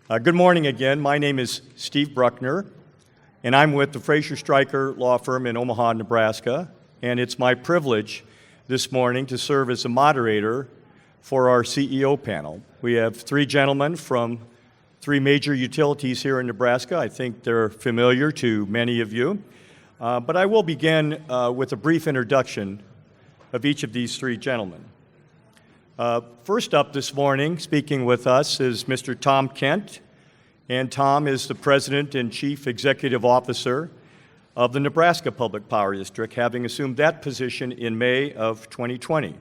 Good morning again. My name is Steve Bruckner, and I'm with the Fraser Stryker law firm in Omaha, Nebraska, and it's my privilege this morning to serve as a moderator for our CEO panel. We have three gentlemen from three major utilities here in Nebraska. I think they're familiar to many of you, but I will begin with a brief introduction of each of these three gentlemen. First up this morning, speaking with us, is Mr. Tom Kent, and Tom is the President and Chief Executive Officer of the Nebraska Public Power District, having assumed that position in May of 2020.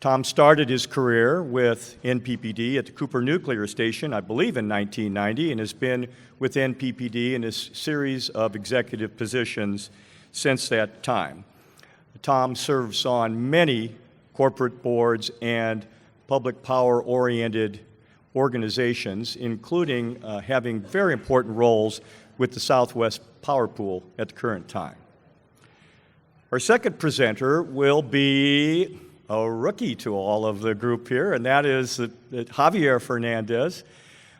Tom started his career with NPPD at the Cooper Nuclear Station, I believe in 1990, and has been with NPPD in a series of executive positions since that time. Tom serves on many corporate boards and public power-oriented organizations, including having very important roles with the Southwest Power Pool at the current time. Our second presenter will be a rookie to all of the group here, and that is Javier Fernandez.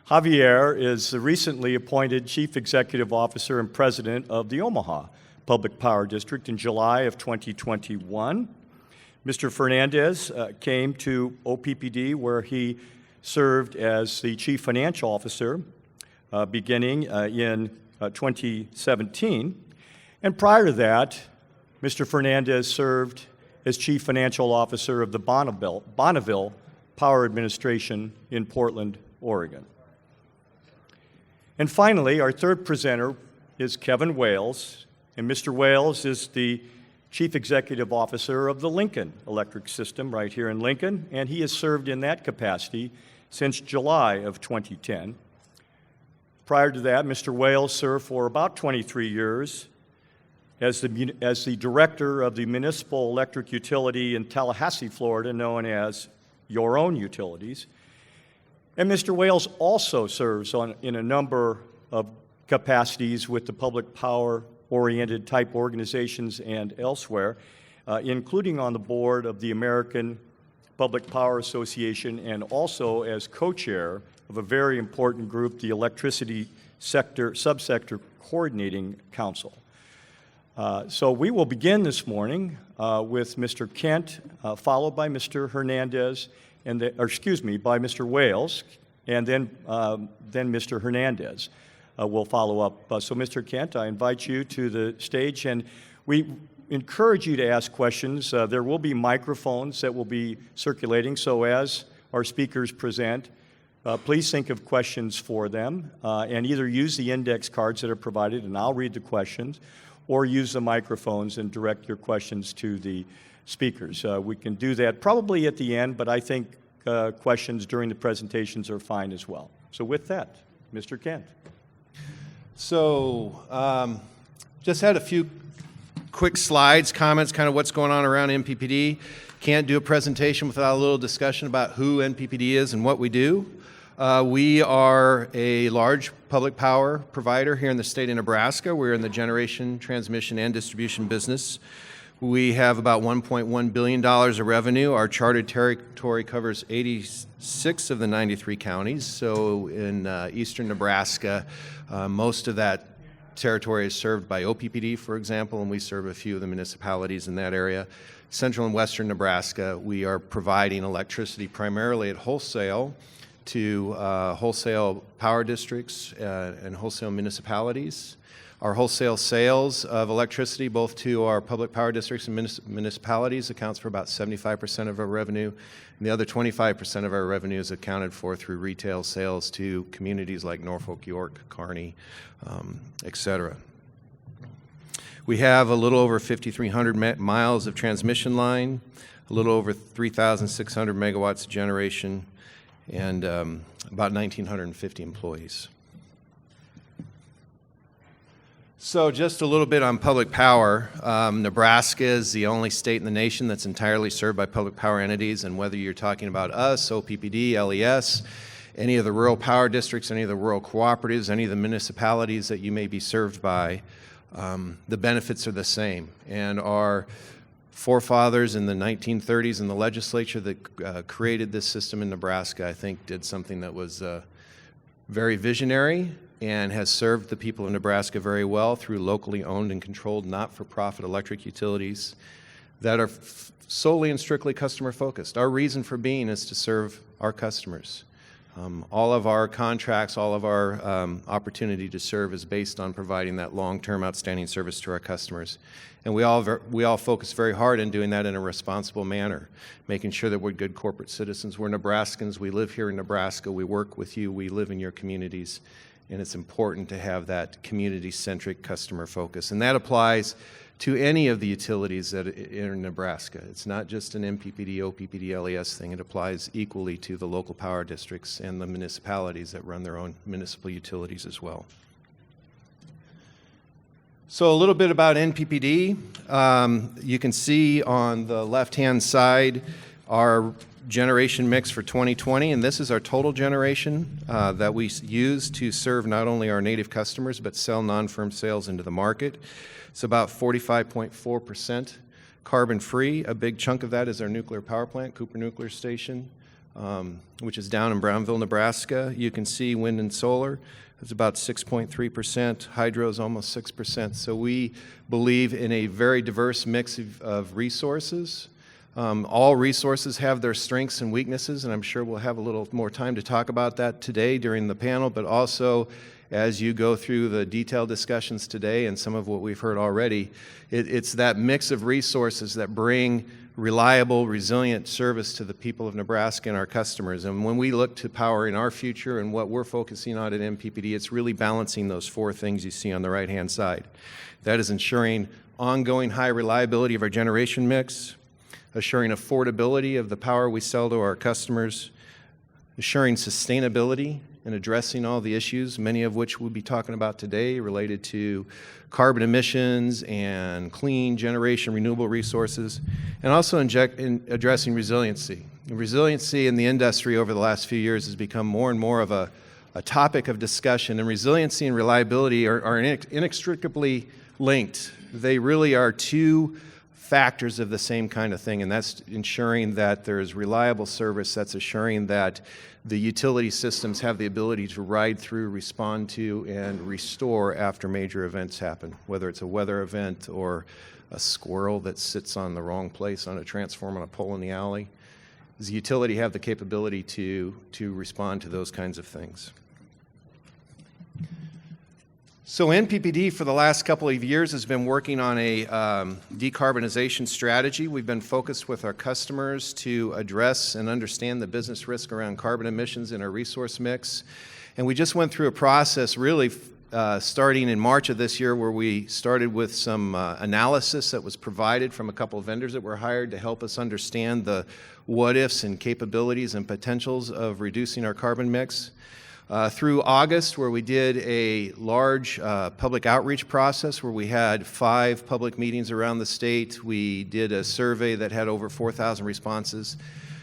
Javier is the recently appointed Chief Executive Officer and President of the Omaha Public Power District in July of 2021. Mr. Fernandez came to OPPD, where he served as the Chief Financial Officer beginning in 2017. And prior to that, Mr. Fernandez served as Chief Financial Officer of the Bonneville Power Administration in Portland, Oregon. And finally, our third presenter is Kevin Wailes, and Mr. Wailes is the Chief Executive Officer of the Lincoln Electric System right here in Lincoln, and he has served in that capacity since July of 2010. Prior to that, Mr. Wailes served for about 23 years as the Director of the Municipal Electric Utility in Tallahassee, Florida, known as Your Own Utilities. And Mr. Wailes also serves in a number of capacities with the public power-oriented type organizations and elsewhere, including on the board of the American Public Power Association and also as co-chair of a very important group, the Electricity Subsector Coordinating Council. So we will begin this morning with Mr. Kent, followed by Mr. Hernandez, by Mr. Wailes, and then Mr. Hernandez will follow up. So Mr. Kent, I invite you to the stage, and we encourage you to ask questions. There will be microphones that will be circulating, so as our speakers present, please think of questions for them, and either use the index cards that are provided, and I'll read the questions, or use the microphones and direct your questions to the speakers. We can do that probably at the end, but I think questions during the presentations are fine as well. So with that, Mr. Kent. So just had a few quick slides, comments, kind of what's going on around NPPD. Can't do a presentation without a little discussion about who NPPD is and what we do. We are a large public power provider here in the state of Nebraska. We're in the generation, transmission, and distribution business. We have about $1.1 billion of revenue. Our chartered territory covers 86 of the 93 counties. So in eastern Nebraska, most of that territory is served by OPPD, for example, and we serve a few of the municipalities in that area. Central and western Nebraska, we are providing electricity primarily at wholesale to wholesale power districts and wholesale municipalities. Our wholesale sales of electricity, both to our public power districts and municipalities, accounts for about 75% of our revenue, and the other 25% of our revenue is accounted for through retail sales to communities like Norfolk, York, Kearney, etc. We have a little over 5,300 miles of transmission line, a little over 3,600 megawatts of generation, and about 1,950 employees. So just a little bit on public power. Nebraska is the only state in the nation that's entirely served by public power entities, and whether you're talking about us, OPPD, LES, any of the rural power districts, any of the rural cooperatives, any of the municipalities that you may be served by, the benefits are the same. And our forefathers in the 1930s in the legislature that created this system in Nebraska, I think, did something that was very visionary, and has served the people of Nebraska very well through locally owned and controlled not-for-profit electric utilities that are solely and strictly customer-focused. Our reason for being is to serve our customers. All of our contracts, all of our opportunity to serve is based on providing that long-term outstanding service to our customers. And we all focus very hard in doing that in a responsible manner, making sure that we're good corporate citizens. We're Nebraskans. We live here in Nebraska. We work with you. We live in your communities. And it's important to have that community-centric customer focus. And that applies to any of the utilities that are in Nebraska. It's not just an MPPD, OPPD, LES thing. It applies equally to the local power districts and the municipalities that run their own municipal utilities as well. So a little bit about NPPD. You can see on the left-hand side our generation mix for 2020, and this is our total generation that we use to serve not only our native customers but sell non-firm sales into the market. It's about 45.4% carbon-free. A big chunk of that is our nuclear power plant, Cooper Nuclear Station, which is down in Brownville, Nebraska. You can see wind and solar. It's about 6.3%. Hydro is almost 6%. So we believe in a very diverse mix of resources. All resources have their strengths and weaknesses, and I'm sure we'll have a little more time to talk about that today during the panel, but also as you go through the detailed discussions today and some of what we've heard already, it's that mix of resources that bring reliable, resilient service to the people of Nebraska and our customers. And when we look to powering our future and what we're focusing on at MPPD, it's really balancing those four things you see on the right-hand side. That is ensuring ongoing high reliability of our generation mix, assuring affordability of the power we sell to our customers, assuring sustainability and addressing all the issues, many of which we'll be talking about today related to carbon emissions and clean generation, renewable resources, and also addressing resiliency. And resiliency in the industry over the last few years has become more and more of a topic of discussion, and resiliency and reliability are inextricably linked. They really are two factors of the same kind of thing, and that's ensuring that there's reliable service, that's assuring that the utility systems have the ability to ride through, respond to, and restore after major events happen, whether it's a weather event or a squirrel that sits on the wrong place on a transformer on a pole in the alley. Does the utility have the capability to respond to those kinds of things? So NPPD for the last couple of years has been working on a decarbonization strategy. We've been focused with our customers to address and understand the business risk around carbon emissions in our resource mix. And we just went through a process really starting in March of this year where we started with some analysis that was provided from a couple of vendors that were hired to help us understand the what-ifs and capabilities and potentials of reducing our carbon mix. Through August, where we did a large public outreach process where we had 5 public meetings around the state. We did a survey that had over 4,000 responses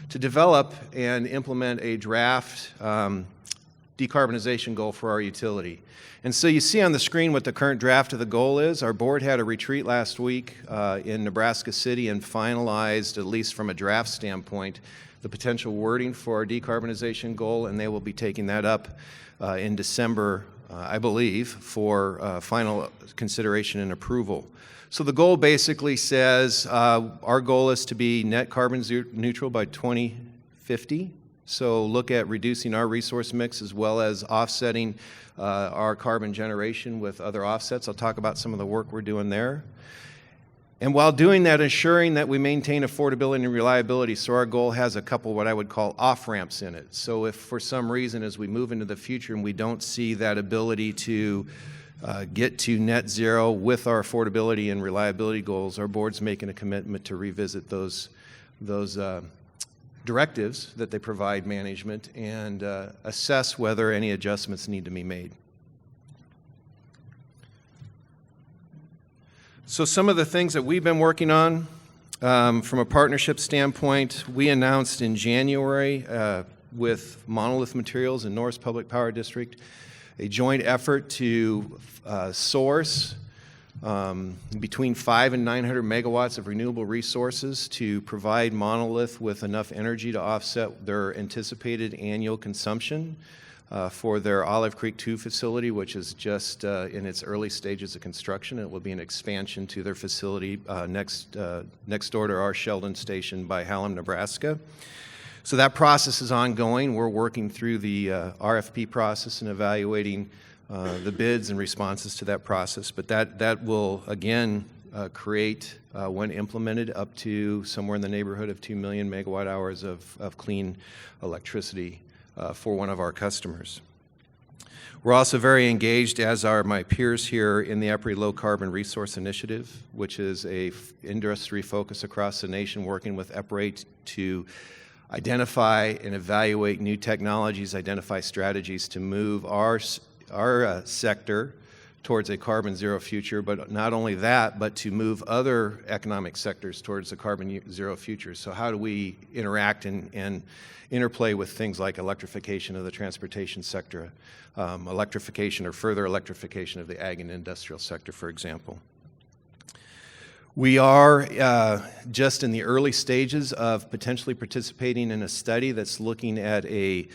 to develop and implement a draft decarbonization goal for our utility. And so you see on the screen what the current draft of the goal is. Our board had a retreat last week in Nebraska City and finalized, at least from a draft standpoint, the potential wording for our decarbonization goal, and they will be taking that up in December, I believe, for final consideration and approval. So the goal basically says our goal is to be net carbon neutral by 2050. So look at reducing our resource mix as well as offsetting our carbon generation with other offsets. I'll talk about some of the work we're doing there. And while doing that, ensuring that we maintain affordability and reliability. So our goal has a couple what I would call off-ramps in it. So if for some reason as we move into the future and we don't see that ability to get to net zero with our affordability and reliability goals, our board's making a commitment to revisit those directives that they provide management and assess whether any adjustments need to be made. So some of the things that we've been working on from a partnership standpoint, we announced in January with Monolith Materials and Norris Public Power District a joint effort to source between 500 and 900 megawatts of renewable resources to provide Monolith with enough energy to offset their anticipated annual consumption. for their Olive Creek 2 facility, which is just in its early stages of construction. It will be an expansion to their facility next door to our Sheldon station by Hallam, Nebraska. So that process is ongoing. We're working through the RFP process and evaluating the bids and responses to that process. But that will, again, create, when implemented, up to somewhere in the neighborhood of 2 million megawatt hours of clean electricity for one of our customers. We're also very engaged, as are my peers here, in the EPRI Low Carbon Resource Initiative, which is a industry focus across the nation working with EPRI to identify and evaluate new technologies, identify strategies to move our sector towards a carbon zero future, but not only that, but to move other economic sectors towards a carbon zero future. So how do we interact and interplay with things like electrification of the transportation sector, electrification or further electrification of the ag and industrial sector, for example. We are just in the early stages of potentially participating in a study that's looking at a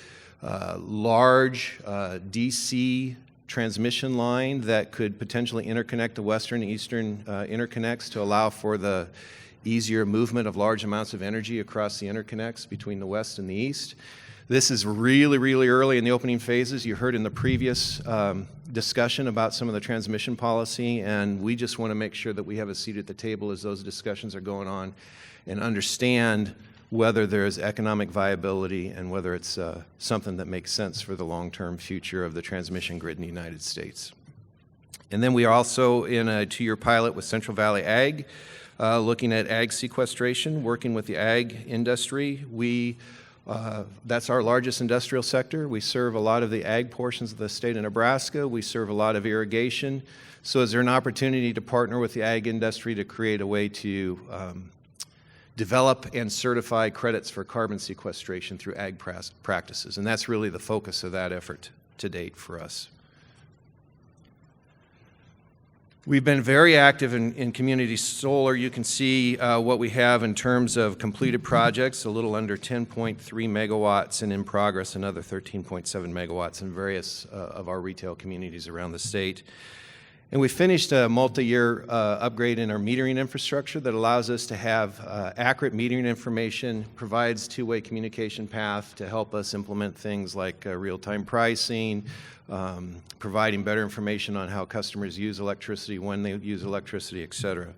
large DC transmission line that could potentially interconnect the western and eastern interconnects to allow for the easier movement of large amounts of energy across the interconnects between the west and the east. This is really, really early in the opening phases. You heard in the previous discussion about some of the transmission policy, and we just want to make sure that we have a seat at the table as those discussions are going on and understand whether there's economic viability and whether it's something that makes sense for the long-term future of the transmission grid in the United States. And then we are also in a 2-year pilot with Central Valley Ag, looking at ag sequestration, working with the ag industry. That's our largest industrial sector. We serve a lot of the ag portions of the state of Nebraska. We serve a lot of irrigation. So is there an opportunity to partner with the ag industry to create a way to develop and certify credits for carbon sequestration through ag practices? And that's really the focus of that effort to date for us. We've been very active in community solar. You can see what we have in terms of completed projects, a little under 10.3 megawatts, and in progress another 13.7 megawatts in various of our retail communities around the state. And we finished a multi-year upgrade in our metering infrastructure that allows us to have accurate metering information, provides two-way communication path to help us implement things like real-time pricing, providing better information on how customers use electricity, when they use electricity, et cetera.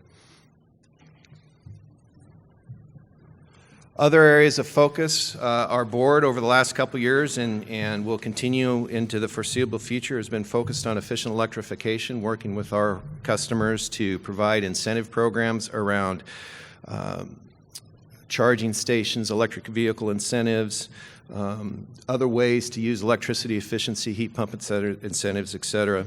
Other areas of focus, our board over the last couple years and will continue into the foreseeable future has been focused on efficient electrification, working with our customers to provide incentive programs around charging stations, electric vehicle incentives, other ways to use electricity efficiency, heat pump incentives, et cetera.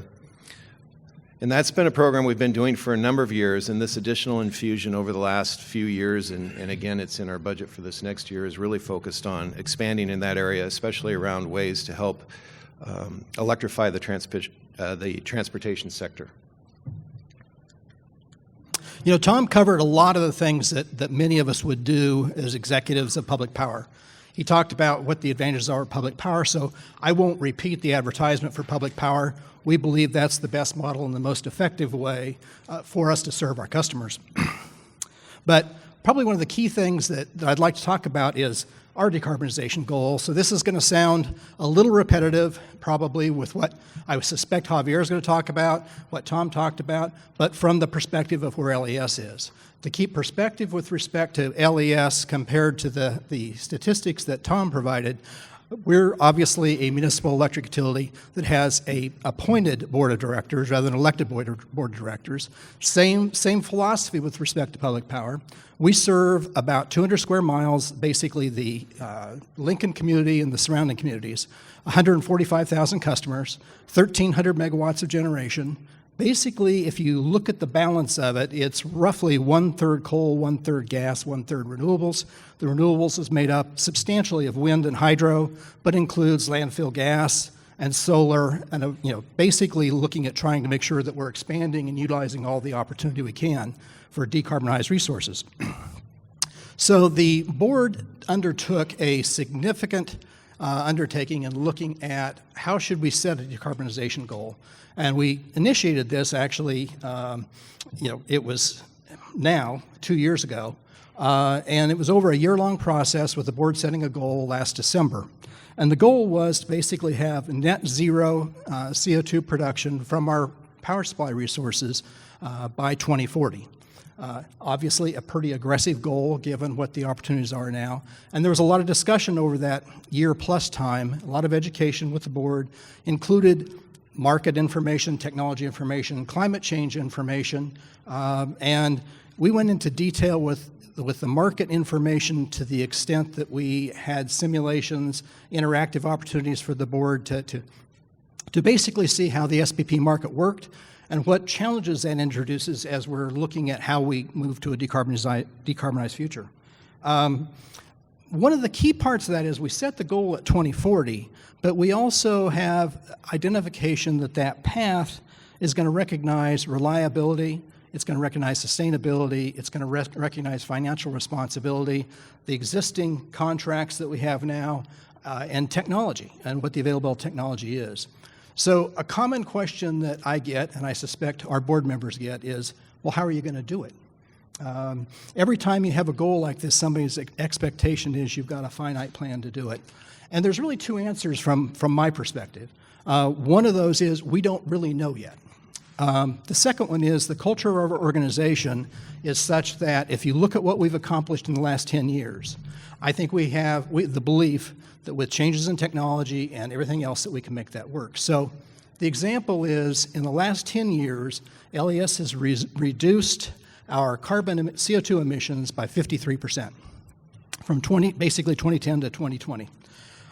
And that's been a program we've been doing for a number of years, and this additional infusion over the last few years, and again, it's in our budget for this next year, is really focused on expanding in that area, especially around ways to help electrify the transportation sector. You know, Tom covered a lot of the things that many of us would do as executives of public power. He talked about what the advantages are of public power, so I won't repeat the advertisement for public power. We believe that's the best model and the most effective way for us to serve our customers. But probably one of the key things that I'd like to talk about is our decarbonization goal. So this is going to sound a little repetitive, probably with what I suspect Javier is going to talk about, what Tom talked about, but from the perspective of where LES is. To keep perspective with respect to LES compared to the statistics that Tom provided, we're obviously a municipal electric utility that has a appointed board of directors rather than elected board of directors. Same philosophy with respect to public power. We serve about 200 square miles, basically the Lincoln community and the surrounding communities, 145,000 customers, 1,300 megawatts of generation. Basically, if you look at the balance of it, it's roughly 1/3 coal, 1/3 gas, 1/3 renewables. The renewables is made up substantially of wind and hydro, but includes landfill gas and solar, and basically looking at trying to make sure that we're expanding and utilizing all the opportunity we can for decarbonized resources. So the board undertook a significant undertaking and looking at how should we set a decarbonization goal. And we initiated this actually, it was now 2 years ago, and it was over a year-long process with the board setting a goal last December. And the goal was to basically have net zero CO2 production from our power supply resources by 2040. Obviously, a pretty aggressive goal given what the opportunities are now. And there was a lot of discussion over that year-plus time, a lot of education with the board, included market information, technology information, climate change information, and we went into detail with the market information to the extent that we had simulations, interactive opportunities for the board to basically see how the SPP market worked and what challenges that introduces as we're looking at how we move to a decarbonized future. One of the key parts of that is we set the goal at 2040, but we also have identification that that path is going to recognize reliability, it's going to recognize sustainability, it's going to recognize financial responsibility, the existing contracts that we have now, and technology, and what the available technology is. So a common question that I get, and I suspect our board members get, is, well, how are you going to do it? Every time you have a goal like this, somebody's expectation is you've got a finite plan to do it. And there's really two answers from my perspective. One of those is we don't really know yet. The second one is the culture of our organization is such that if you look at what we've accomplished in the last 10 years, I think we have the belief that with changes in technology and everything else that we can make that work. So the example is in the last 10 years, LES has reduced our CO2 emissions by 53% from basically 2010 to 2020.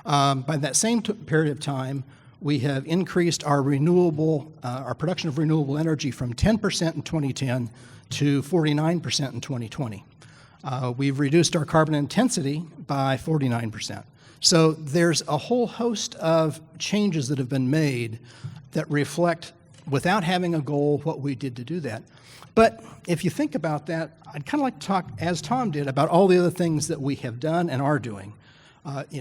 By that same period of time, we have increased our our production of renewable energy from 10% in 2010 to 49% in 2020. We've reduced our carbon intensity by 49%. So there's a whole host of changes that have been made that reflect, without having a goal, what we did to do that. But if you think about that, I'd kind of like to talk, as Tom did, about all the other things that we have done and are doing.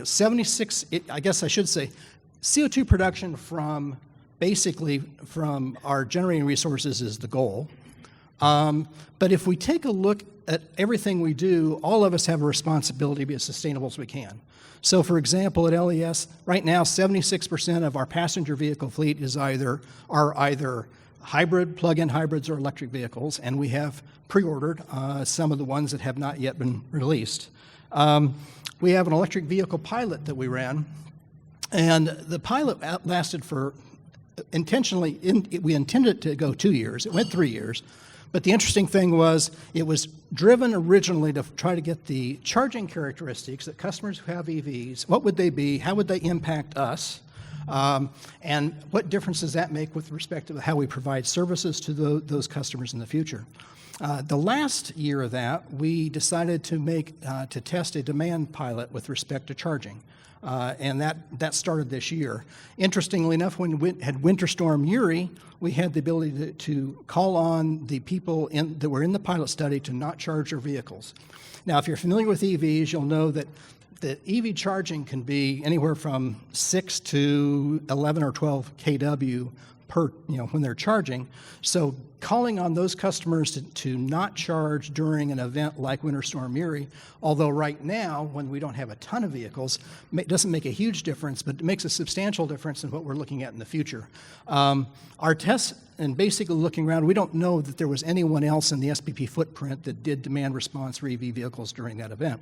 76, I guess I should say, CO2 production from our generating resources is the goal. But if we take a look at everything we do, all of us have a responsibility to be as sustainable as we can. So for example, at LES, right now, 76% of our passenger vehicle fleet are either hybrid, plug-in hybrids, or electric vehicles, and we have pre-ordered some of the ones that have not yet been released. We have an electric vehicle pilot that we ran, and the pilot lasted for, we intended it to go 2 years. It went 3 years. But the interesting thing was it was driven originally to try to get the charging characteristics that customers who have EVs, what would they be, how would they impact us, and what difference does that make with respect to how we provide services to those customers in the future. The last year of that, we decided to test a demand pilot with respect to charging. And that started this year. Interestingly enough, when we had Winter Storm Uri, we had the ability to call on the people that were in the pilot study to not charge their vehicles. Now, if you're familiar with EVs, you'll know that the EV charging can be anywhere from 6 to 11 or 12 kW when they're charging. So calling on those customers to not charge during an event like Winter Storm Uri, although right now, when we don't have a ton of vehicles, it doesn't make a huge difference, but it makes a substantial difference in what we're looking at in the future. Our tests, and basically looking around, we don't know that there was anyone else in the SPP footprint that did demand response for EV vehicles during that event.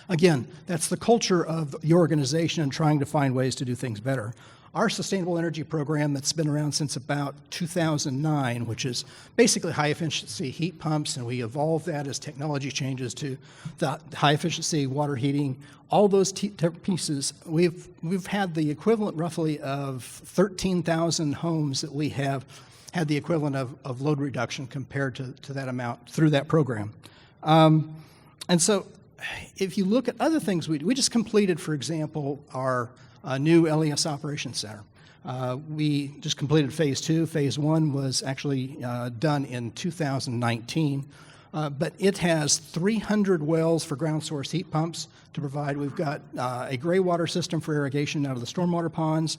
Again, that's the culture of the organization and trying to find ways to do things better. Our sustainable energy program that's been around since about 2009, which is basically high-efficiency heat pumps, and we evolved that as technology changes to the high-efficiency water heating. All those pieces, we've had the equivalent roughly of 13,000 homes that we have had the equivalent of load reduction compared to that amount through that program. And so if you look at other things we just completed, for example, our new LES Operations Center. We just completed phase 2. Phase 1 was actually done in 2019. but it has 300 wells for ground source heat pumps to provide. We've got a gray water system for irrigation out of the stormwater ponds.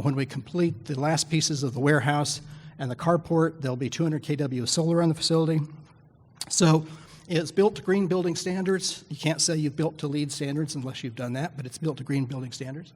When we complete the last pieces of the warehouse and the carport, there'll be 200 kW of solar on the facility. So it's built to green building standards. You can't say you've built to LEED standards unless you've done that, but it's built to green building standards.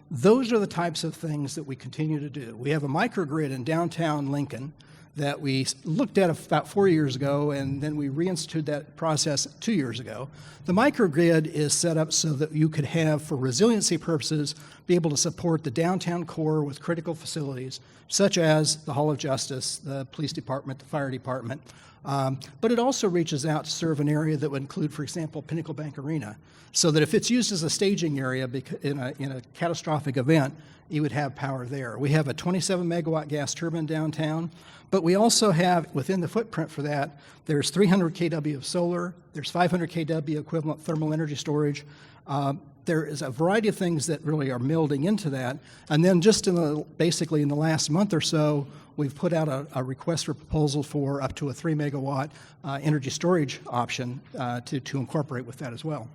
Those are the types of things that we continue to do. We have a microgrid in downtown Lincoln that we looked at about 4 years ago, and then we reinstituted that process 2 years ago. The microgrid is set up so that you could have, for resiliency purposes, be able to support the downtown core with critical facilities, such as the Hall of Justice, the police department, the fire department. But it also reaches out to serve an area that would include, for example, Pinnacle Bank Arena, so that if it's used as a staging area in a catastrophic event, you would have power there. We have a 27 megawatt gas turbine downtown, but we also have, within the footprint for that, there's 300 kW of solar, there's 500 kW equivalent thermal energy storage. There is a variety of things that really are melding into that. And then just basically in the last month or so, we've put out a request for proposal for up to a 3 megawatt energy storage option to incorporate with that as well.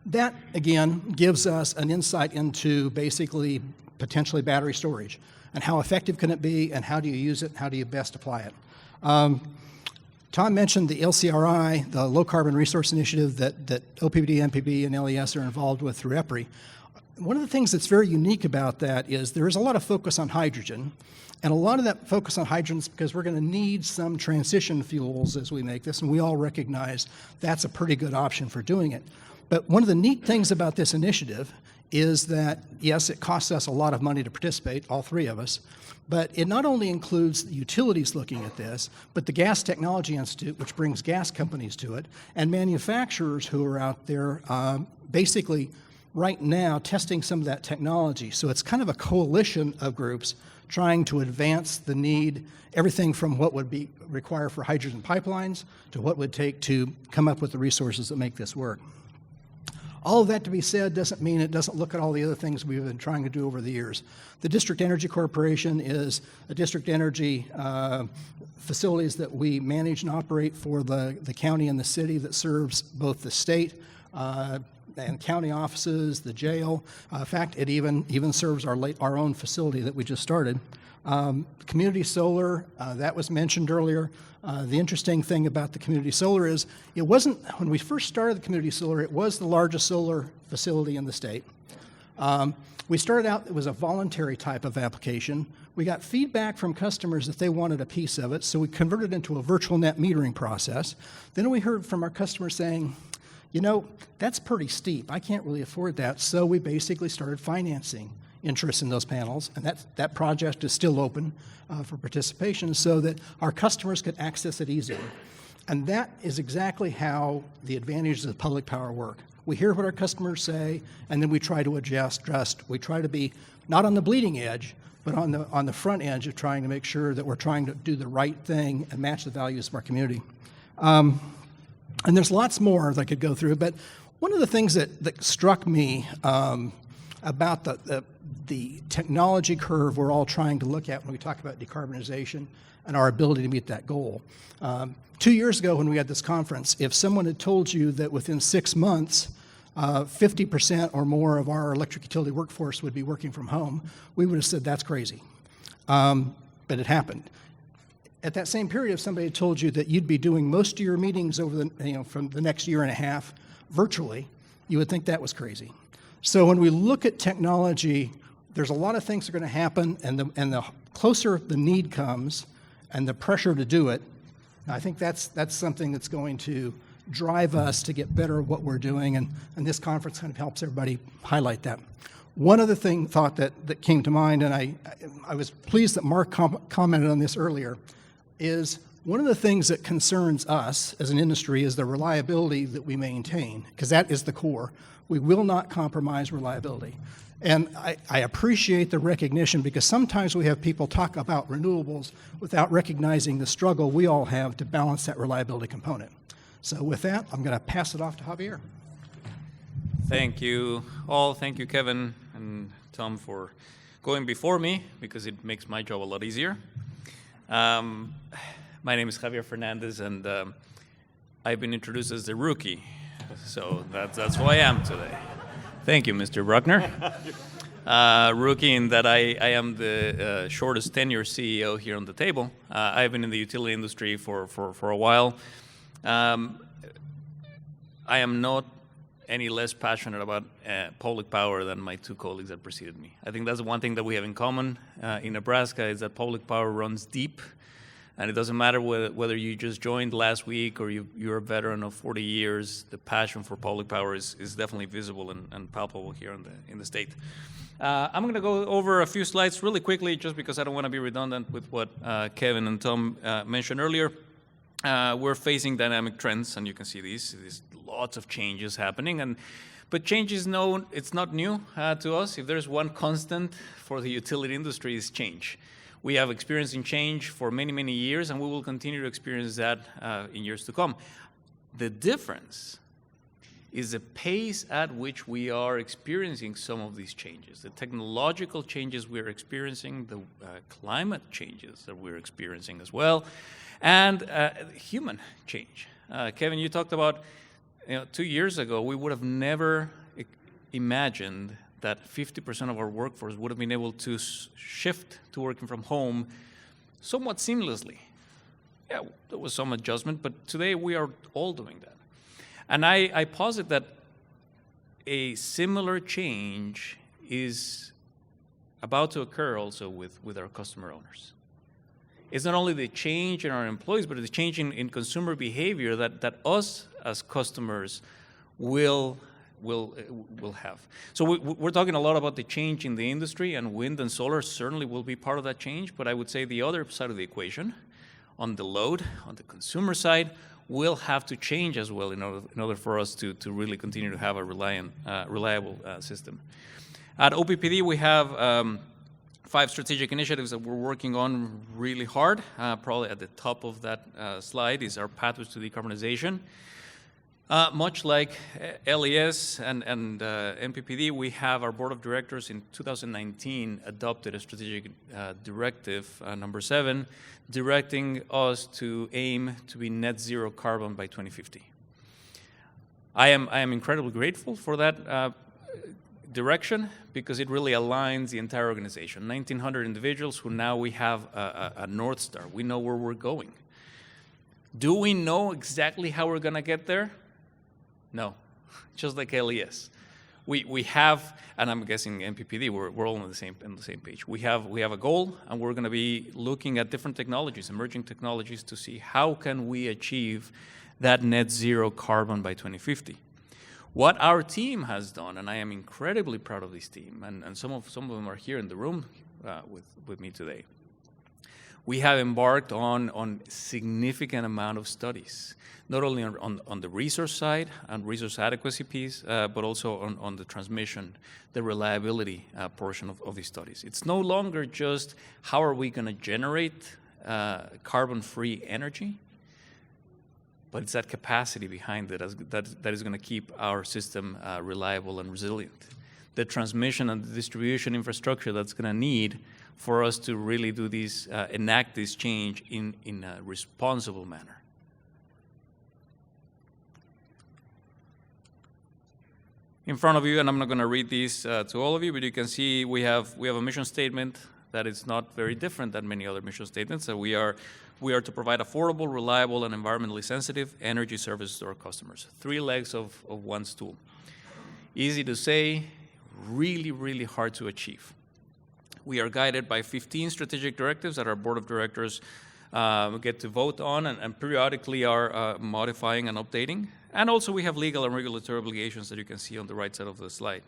That, again, gives us an insight into basically potentially battery storage and how effective can it be and how do you use it and how do you best apply it. Tom mentioned the LCRI, the Low Carbon Resource Initiative that OPPD, MPB, and LES are involved with through EPRI. One of the things that's very unique about that is there is a lot of focus on hydrogen, and a lot of that focus on hydrogen is because we're going to need some transition fuels as we make this, and we all recognize that's a pretty good option for doing it. But one of the neat things about this initiative is that, yes, it costs us a lot of money to participate, all three of us, but it not only includes the utilities looking at this, but the Gas Technology Institute, which brings gas companies to it, and manufacturers who are out there basically right now testing some of that technology. So it's kind of a coalition of groups trying to advance the need, everything from what would be required for hydrogen pipelines to what would take to come up with the resources that make this work. All of that to be said doesn't mean it doesn't look at all the other things we've been trying to do over the years. The District Energy Corporation is a district energy facilities that we manage and operate for the county and the city that serves both the state and county offices, the jail. In fact, it even serves our own facility that we just started. Community solar, that was mentioned earlier. The interesting thing about the community solar is it wasn't, when we first started the community solar, it was the largest solar facility in the state. We started out, it was a voluntary type of application. We got feedback from customers that they wanted a piece of it, so we converted it into a virtual net metering process. Then we heard from our customers saying, you know, that's pretty steep. I can't really afford that. So we basically started financing interest in those panels, and that project is still open for participation so that our customers could access it easier. And that is exactly how the advantages of public power work. We hear what our customers say, and then we try to adjust. We try to be not on the bleeding edge, but on the front edge of trying to make sure that we're trying to do the right thing and match the values of our community. And there's lots more that I could go through, but one of the things that struck me about the technology curve we're all trying to look at when we talk about decarbonization and our ability to meet that goal. 2 years ago when we had this conference, if someone had told you that within 6 months 50% or more of our electric utility workforce would be working from home, we would have said that's crazy. But it happened. At that same period, if somebody had told you that you'd be doing most of your meetings over from the next year and a half virtually, you would think that was crazy. So when we look at technology, there's a lot of things that are going to happen, and the closer the need comes and the pressure to do it, I think that's something that's going to drive us to get better at what we're doing, and this conference kind of helps everybody highlight that. One other thought that came to mind, and I was pleased that Mark commented on this earlier, is one of the things that concerns us as an industry is the reliability that we maintain, because that is the core. We will not compromise reliability. And I appreciate the recognition, because sometimes we have people talk about renewables without recognizing the struggle we all have to balance that reliability component. So with that, I'm going to pass it off to Javier. Thank you all. Thank you, Kevin and Tom, for going before me, because it makes my job a lot easier. My name is Javier Fernandez, and I've been introduced as the rookie, so that's who I am today. Thank you, Mr. Bruckner. Rookie in that I am the shortest tenure CEO here on the table. I've been in the utility industry for a while. I am not any less passionate about public power than my two colleagues that preceded me. I think that's one thing that we have in common in Nebraska is that public power runs deep, and it doesn't matter whether you just joined last week or you're a veteran of 40 years, the passion for public power is definitely visible and palpable here in the state. I'm going to go over a few slides really quickly just because I don't want to be redundant with what Kevin and Tom mentioned earlier. We're facing dynamic trends, and you can see these. There's lots of changes happening, but change is it's not new to us. If there's one constant for the utility industry, is change. We have experienced change for many, many years, and we will continue to experience that in years to come. The difference is the pace at which we are experiencing some of these changes, the technological changes we're experiencing, the climate changes that we're experiencing as well, and human change. Kevin, you talked about 2 years ago, we would have never imagined that 50% of our workforce would have been able to shift to working from home somewhat seamlessly. Yeah, there was some adjustment, but today we are all doing that. And I posit that a similar change is about to occur also with our customer owners. It's not only the change in our employees, but the change in consumer behavior that us as customers will have. So we're talking a lot about the change in the industry, and wind and solar certainly will be part of that change, but I would say the other side of the equation, on the load, on the consumer side, will have to change as well in order for us to really continue to have a reliable system. At OPPD, we have 5 strategic initiatives that we're working on really hard. Probably at the top of that slide is our pathways to decarbonization. Much like LES and NPPD, we have our board of directors in 2019 adopted a strategic directive, number 7, directing us to aim to be net zero carbon by 2050. I am incredibly grateful for that direction because it really aligns the entire organization. 1,900 individuals who now we have a North Star. We know where we're going. Do we know exactly how we're going to get there? No, just like LES. We have, and I'm guessing NPPD, we're all on the same page. We have a goal, and we're going to be looking at different technologies, emerging technologies, to see how can we achieve that net zero carbon by 2050. What our team has done, and I am incredibly proud of this team, and some of them are here in the room with me today. We have embarked on significant amount of studies, not only on the resource side and resource adequacy piece, but also on the transmission, the reliability portion of these studies. It's no longer just how are we going to generate carbon-free energy, but it's that capacity behind it that is going to keep our system reliable and resilient. The transmission and the distribution infrastructure that's going to need for us to really do these, enact this change in a responsible manner. In front of you, and I'm not going to read these to all of you, but you can see we have a mission statement that is not very different than many other mission statements. So we are to provide affordable, reliable, and environmentally sensitive energy services to our customers. 3 legs of one stool. Easy to say, really, really hard to achieve. We are guided by 15 strategic directives that our board of directors get to vote on and periodically are modifying and updating. And also we have legal and regulatory obligations that you can see on the right side of the slide.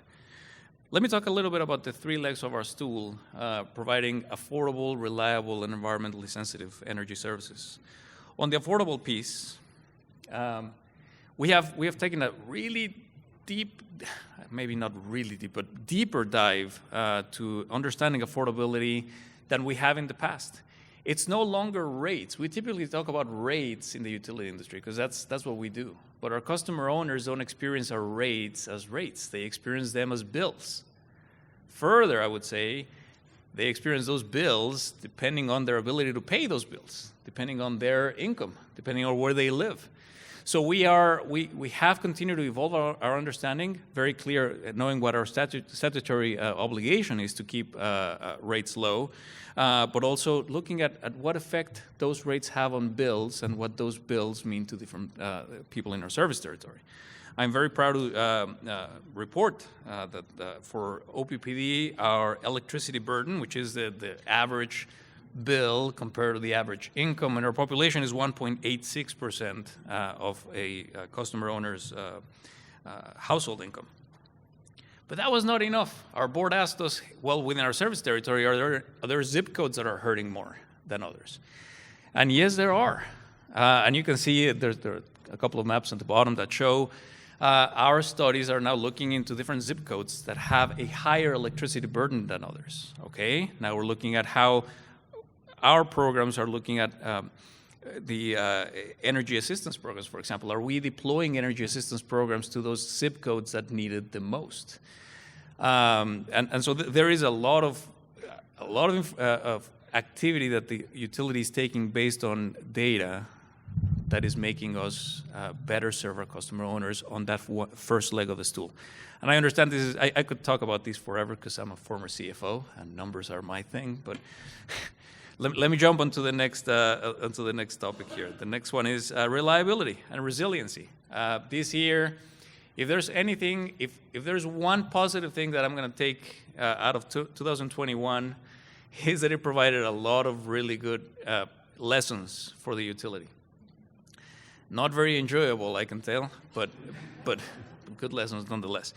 Let me talk a little bit about the 3 legs of our stool, providing affordable, reliable, and environmentally sensitive energy services. On the affordable piece, we have taken a really deep, maybe not really deep, but deeper dive to understanding affordability than we have in the past. It's no longer rates. We typically talk about rates in the utility industry because that's what we do. But our customer owners don't experience our rates as rates. They experience them as bills. Further, I would say, they experience those bills depending on their ability to pay those bills, depending on their income, depending on where they live. So we have continued to evolve our understanding, very clear, knowing what our statutory obligation is to keep rates low, but also looking at what effect those rates have on bills and what those bills mean to different people in our service territory. I'm very proud to report that for OPPD, our electricity burden, which is the average bill compared to the average income in our population, is 1.86% of a customer owner's household income. But that was not enough. Our board asked us, well, within our service territory, are there zip codes that are hurting more than others? And yes, there are. And you can see there are a couple of maps at the bottom that show our studies are now looking into different zip codes that have a higher electricity burden than others. Okay? Now we're looking at how our programs are looking at the energy assistance programs, for example. Are we deploying energy assistance programs to those zip codes that need it the most? And so there is a lot of activity that the utility is taking based on data that is making us better serve our customer owners on that first leg of the stool. And I understand this is, I could talk about this forever because I'm a former CFO and numbers are my thing, but let me jump onto the next topic here. The next one is reliability and resiliency. This year, if there's anything, if there's one positive thing that I'm going to take out of 2021, is that it provided a lot of really good lessons for the utility. Not very enjoyable, I can tell, but good lessons nonetheless.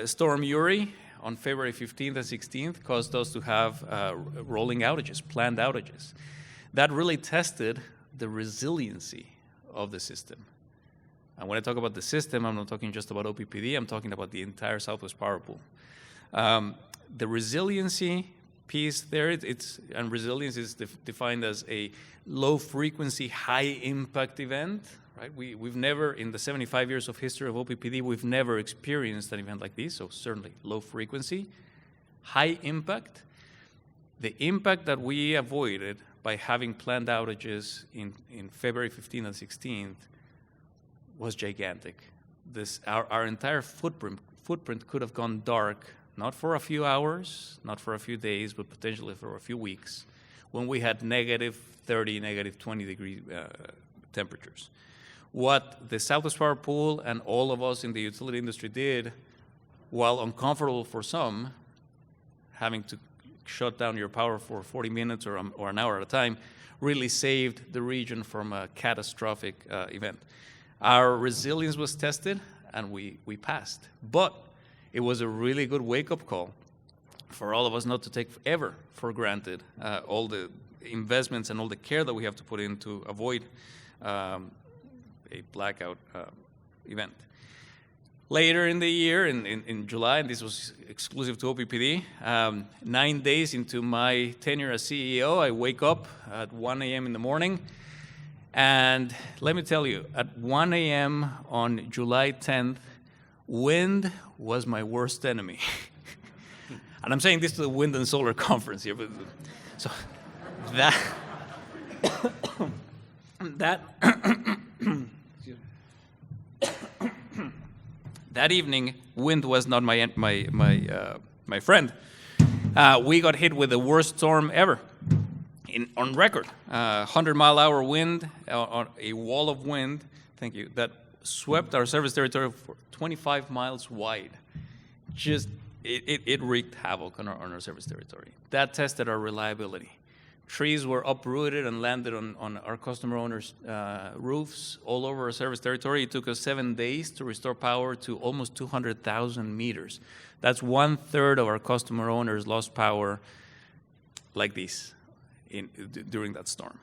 Storm Uri on February 15th and 16th caused us to have rolling outages, planned outages. That really tested the resiliency of the system. And when I talk about the system, I'm not talking just about OPPD, I'm talking about the entire Southwest Power Pool. The resiliency piece there, and resilience is defined as a low-frequency, high-impact event. Right? We've never, in the 75 years of history of OPPD, we've never experienced an event like this, so certainly low frequency, high impact. The impact that we avoided by having planned outages in February 15th and 16th was gigantic. Our entire footprint could have gone dark, not for a few hours, not for a few days, but potentially for a few weeks, when we had negative 30, negative 20 degree temperatures. What the Southwest Power Pool and all of us in the utility industry did, while uncomfortable for some, having to shut down your power for 40 minutes or an hour at a time, really saved the region from a catastrophic event. Our resilience was tested, and we passed. But it was a really good wake-up call for all of us not to take ever for granted all the investments and all the care that we have to put in to avoid a blackout event. Later in the year, in July, and this was exclusive to OPPD, 9 days into my tenure as CEO, I wake up at 1 a.m. in the morning, and let me tell you, at 1 a.m. on July 10th, wind was my worst enemy. And I'm saying this to the Wind and Solar Conference here. But, so that evening, wind was not my friend. We got hit with the worst storm ever on record. 100-mile-hour wind, on a wall of wind, thank you, that swept our service territory for 25 miles wide. Just, it wreaked havoc on our service territory. That tested our reliability. Trees were uprooted and landed on our customer owners' roofs all over our service territory. It took us 7 days to restore power to almost 200,000 meters. That's 1/3 of our customer owners lost power like this during that storm.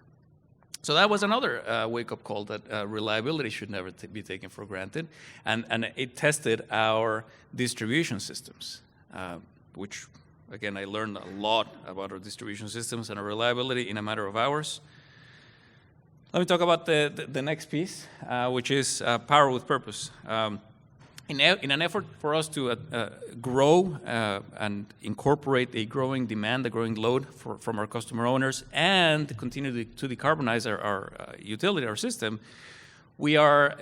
So that was another wake-up call that reliability should never be taken for granted. And it tested our distribution systems, which, again, I learned a lot about our distribution systems and our reliability in a matter of hours. Let me talk about the next piece, which is power with purpose. In an effort for us to grow and incorporate a growing demand, a growing load from our customer owners, and continue to decarbonize our utility, our system, we are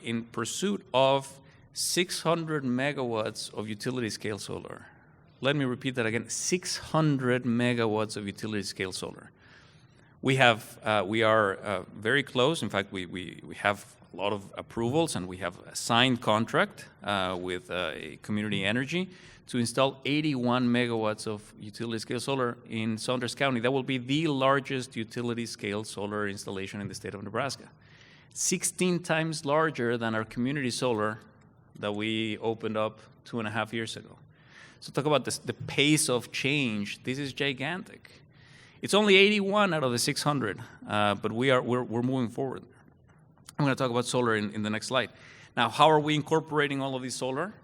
in pursuit of 600 megawatts of utility-scale solar. Let me repeat that again, 600 megawatts of utility-scale solar. We are very close. In fact, we have a lot of approvals, and we have a signed contract with Community Energy to install 81 megawatts of utility-scale solar in Saunders County. That will be the largest utility-scale solar installation in the state of Nebraska. 16 times larger than our community solar that we opened up 2.5 years ago. So talk about the pace of change. This is gigantic. It's only 81 out of the 600, but we're moving forward. I'm going to talk about solar in the next slide. Now, how are we incorporating all of these solar?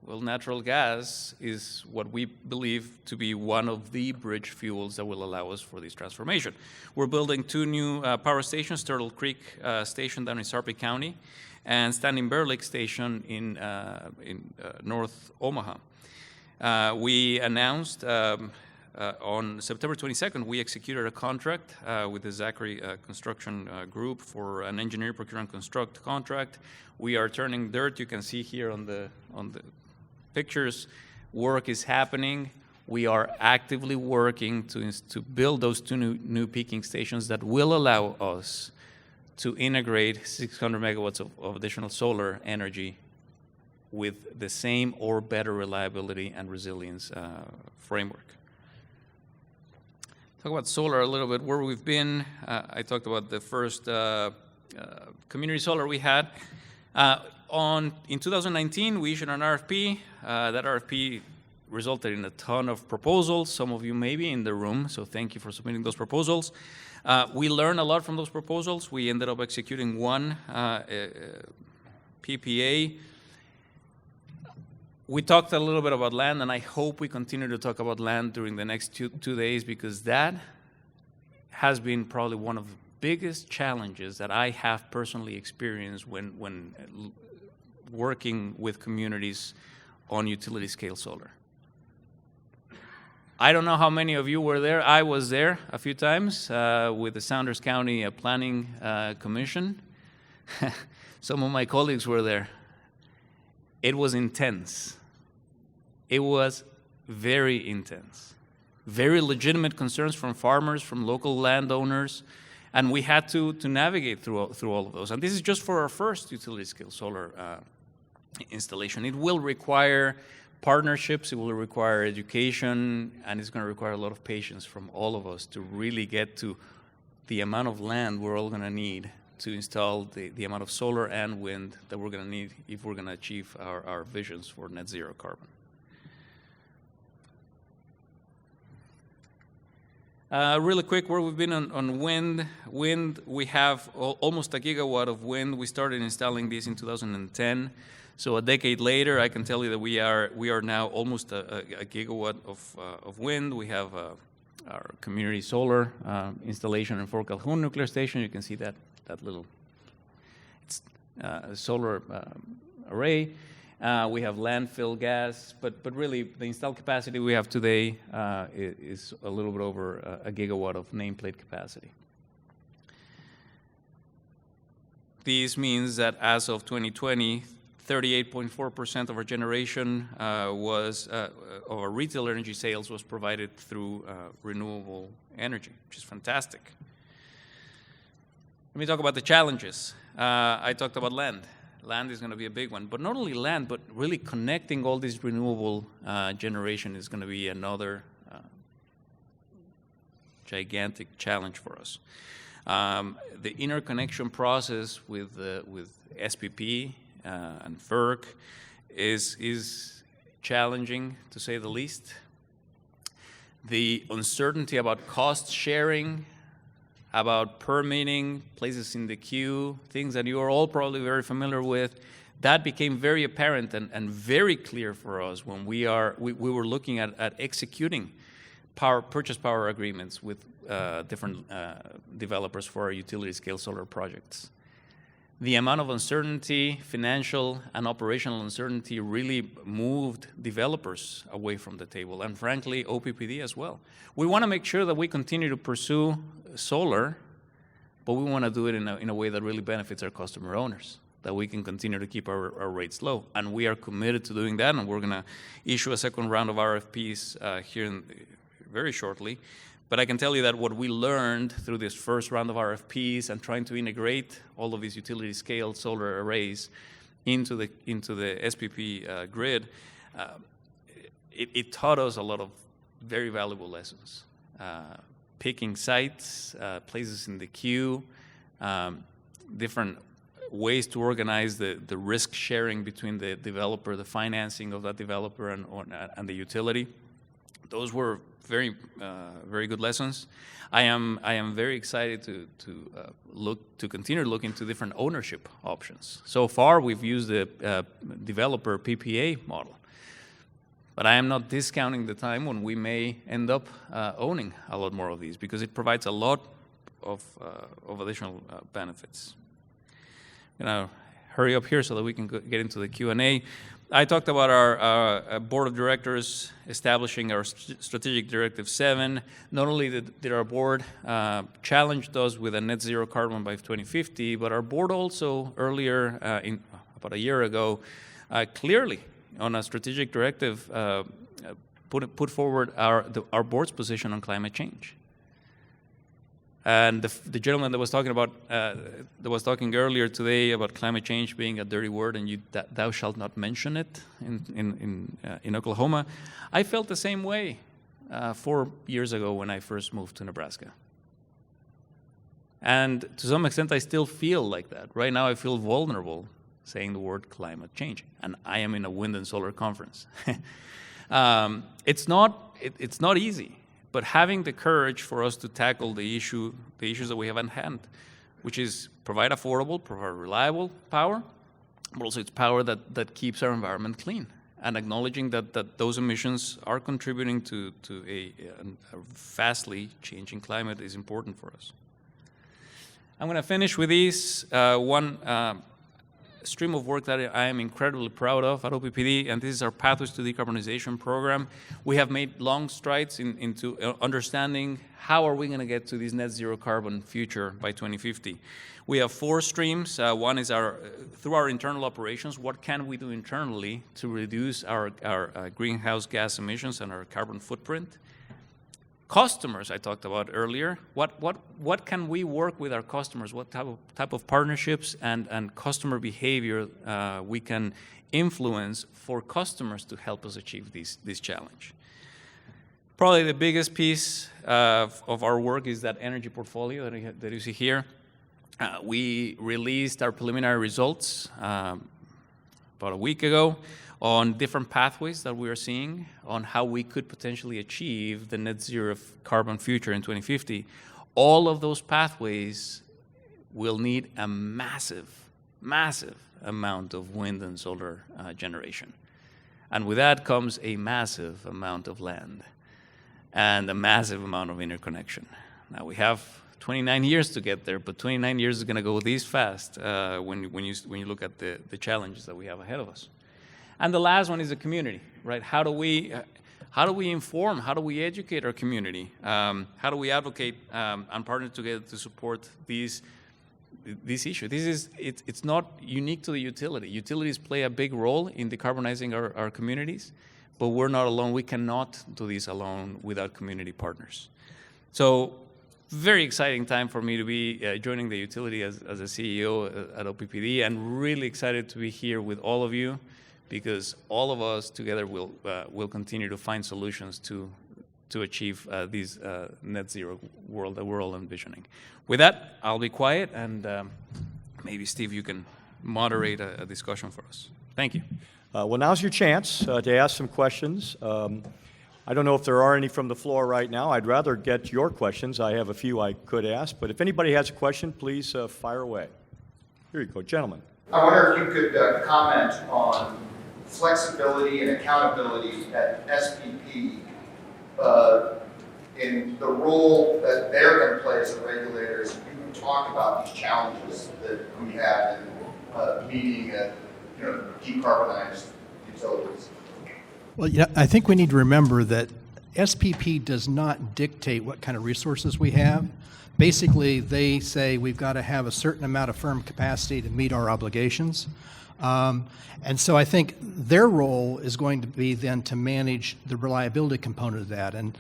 Well, natural gas is what we believe to be one of the bridge fuels that will allow us for this transformation. We're building 2 new power stations, Turtle Creek Station down in Sarpy County, and Standing Bear Lake Station in North Omaha. We announced on September 22nd, we executed a contract with the Zachary Construction Group for an engineer procure and construct contract. We are turning dirt. You can see here on the pictures, work is happening. We are actively working to build those 2 new peaking stations that will allow us to integrate 600 megawatts of additional solar energy with the same or better reliability and resilience framework. Talk about solar a little bit, where we've been. I talked about the first community solar we had. In 2019, we issued an RFP. That RFP resulted in a ton of proposals. Some of you may be in the room, so thank you for submitting those proposals. We learned a lot from those proposals. We ended up executing one PPA. We talked a little bit about land, and I hope we continue to talk about land during the next two days, because that has been probably one of the biggest challenges that I have personally experienced when working with communities on utility-scale solar. I don't know how many of you were there. I was there a few times with the Saunders County Planning Commission. Some of my colleagues were there. It was intense. It was very intense. Very legitimate concerns from farmers, from local landowners, and we had to navigate through all of those. And this is just for our first utility-scale solar installation. It will require partnerships, it will require education, and it's going to require a lot of patience from all of us to really get to the amount of land we're all going to need to install the amount of solar and wind that we're going to need if we're going to achieve our visions for net zero carbon. Really quick, where we've been on wind. Wind, we have almost a gigawatt of wind. We started installing these in 2010. So a decade later, I can tell you that we are now almost a gigawatt of wind. We have our community solar installation in Fort Calhoun Nuclear Station. You can see that little solar array. We have landfill gas, but really the installed capacity we have today is a little bit over a gigawatt of nameplate capacity. This means that as of 2020, 38.4% of our generation of our retail energy sales was provided through renewable energy, which is fantastic. Let me talk about the challenges. I talked about land. Land is going to be a big one, but not only land, but really connecting all this renewable generation is going to be another gigantic challenge for us. The interconnection process with SPP and FERC is challenging, to say the least. The uncertainty about cost sharing, about permitting, places in the queue, things that you are all probably very familiar with, that became very apparent and very clear for us when we were looking at executing purchase power agreements with different developers for our utility-scale solar projects. the amount of uncertainty, financial and operational uncertainty, really moved developers away from the table, and frankly, OPPD as well. We want to make sure that we continue to pursue solar, but we want to do it in a way that really benefits our customer owners, that we can continue to keep our rates low. And we are committed to doing that, and we're going to issue a second round of RFPs here very shortly. But I can tell you that what we learned through this first round of RFPs and trying to integrate all of these utility-scale solar arrays into the SPP grid, it taught us a lot of very valuable lessons. Picking sites, places in the queue, different ways to organize the risk sharing between the developer, the financing of that developer, and the utility. Those were very good lessons. I am very excited to continue to look into different ownership options. So far, we've used the developer PPA model. But I am not discounting the time when we may end up owning a lot more of these, because it provides a lot of additional benefits. I'm going to hurry up here so that we can get into the Q&A. I talked about our board of directors establishing our Strategic Directive 7. Not only did our board challenge us with a net zero carbon by 2050, but our board also earlier, about a year ago, clearly on a strategic directive, put forward our board's position on climate change. And the gentleman that was talking earlier today about climate change being a dirty word, and thou shalt not mention it in Oklahoma, I felt the same way 4 years ago when I first moved to Nebraska. And to some extent, I still feel like that. Right now, I feel vulnerable saying the word climate change, and I am in a wind and solar conference. It's not easy, but having the courage for us to tackle the issues that we have at hand, which is provide affordable, provide reliable power, but also it's power that keeps our environment clean, and acknowledging that those emissions are contributing to a vastly changing climate is important for us. I'm going to finish with these one stream of work that I am incredibly proud of at OPPD, and this is our Pathways to Decarbonization program. We have made long strides into understanding how are we going to get to this net zero carbon future by 2050. We have 4 streams. One is through our internal operations, what can we do internally to reduce our greenhouse gas emissions and our carbon footprint? Customers, I talked about earlier. What can we work with our customers? What type of partnerships and customer behavior we can influence for customers to help us achieve this challenge? Probably the biggest piece of our work is that energy portfolio that you see here. We released our preliminary results about a week ago on different pathways that we are seeing on how we could potentially achieve the net zero carbon future in 2050. All of those pathways will need a massive amount of wind and solar generation. And with that comes a massive amount of land and a massive amount of interconnection. Now we have 29 years to get there, but 29 years is going to go this fast when you look at the challenges that we have ahead of us. And the last one is the community, right? How do we inform? How do we educate our community? How do we advocate and partner together to support this issue? It's not unique to the utility. Utilities play a big role in decarbonizing our communities, but we're not alone. We cannot do this alone without community partners. So, very exciting time for me to be joining the utility as a CEO at OPPD, and really excited to be here with all of you, because all of us together will continue to find solutions to achieve this net zero world that we're all envisioning. With that, I'll be quiet, and maybe Steve, you can moderate a discussion for us. Thank you. Well, now's your chance to ask some questions. I don't know if there are any from the floor right now. I'd rather get your questions. I have a few I could ask, but if anybody has a question, please fire away. Here you go, gentlemen. I wonder if you could comment on flexibility and accountability at SPP in the role that they're going to play as the regulators. You can talk about these challenges that we have meeting decarbonized utilities? Well, yeah, I think we need to remember that SPP does not dictate what kind of resources we have. Basically, they say we've got to have a certain amount of firm capacity to meet our obligations. And so I think their role is going to be then to manage the reliability component of that. And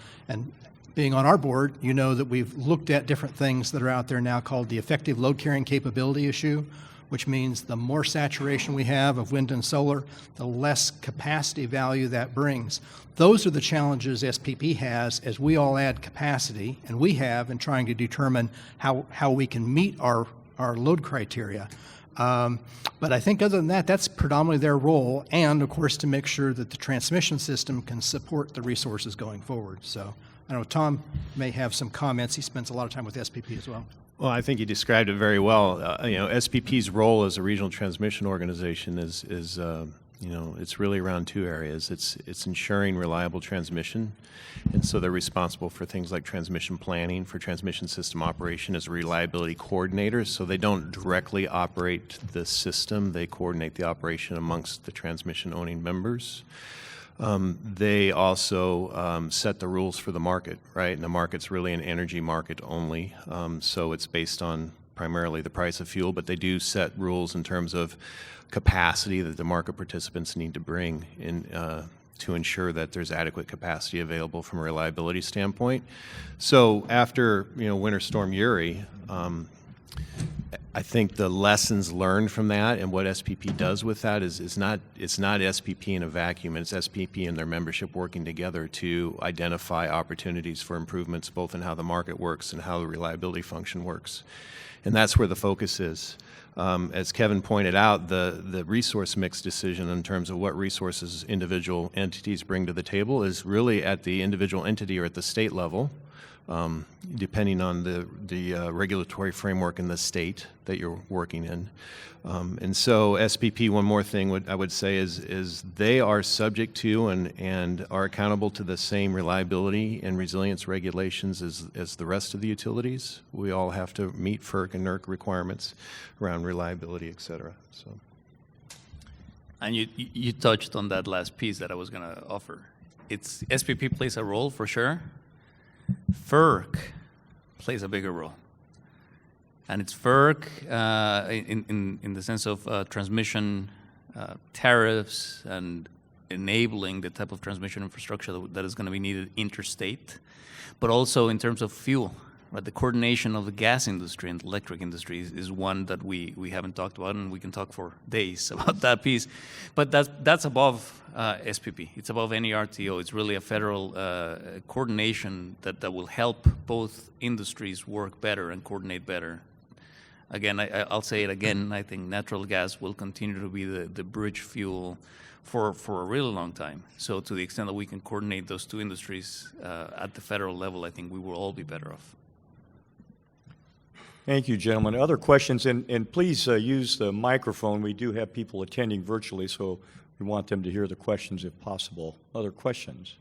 being on our board, you know that we've looked at different things that are out there now called the effective load carrying capability issue, which means the more saturation we have of wind and solar, the less capacity value that brings. Those are the challenges SPP has as we all add capacity, and we have in trying to determine how we can meet our load criteria. But I think other than that, that's predominantly their role, and of course to make sure that the transmission system can support the resources going forward. So I know Tom may have some comments. He spends a lot of time with SPP as well. Well, I think you described it very well. SPP's role as a regional transmission organization is it's really around two areas. It's ensuring reliable transmission, and so they're responsible for things like transmission planning, for transmission system operation as reliability coordinators. So they don't directly operate the system; they coordinate the operation amongst the transmission owning members. They also set the rules for the market, right? And the market's really an energy market only, so it's based on primarily the price of fuel, but they do set rules in terms of capacity that the market participants need to bring in to ensure that there's adequate capacity available from a reliability standpoint. So after Winter Storm Uri, I think the lessons learned from that and what SPP does with that is it's not SPP in a vacuum. It's SPP and their membership working together to identify opportunities for improvements both in how the market works and how the reliability function works. And that's where the focus is. As Kevin pointed out, the resource mix decision in terms of what resources individual entities bring to the table is really at the individual entity or at the state level, depending on the regulatory framework in the state that you're working in. And so SPP, one more thing I would say is they are subject to and are accountable to the same reliability and resilience regulations as the rest of the utilities. We all have to meet FERC and NERC requirements around reliability, et cetera. So. And you touched on that last piece that I was going to offer. It's SPP plays a role for sure. FERC plays a bigger role. And it's FERC in the sense of transmission tariffs and enabling the type of transmission infrastructure that is going to be needed interstate, but also in terms of fuel. Right? The coordination of the gas industry and the electric industry is one that we haven't talked about, and we can talk for days about that piece. But that's above SPP. It's above any RTO. It's really a federal coordination that will help both industries work better and coordinate better. Again, I'll say it again, I think natural gas will continue to be the bridge fuel for a really long time. So to the extent that we can coordinate those two industries at the federal level, I think we will all be better off. Thank you, gentlemen. Other questions? And please use the microphone. We do have people attending virtually, so we want them to hear the questions if possible. Other questions?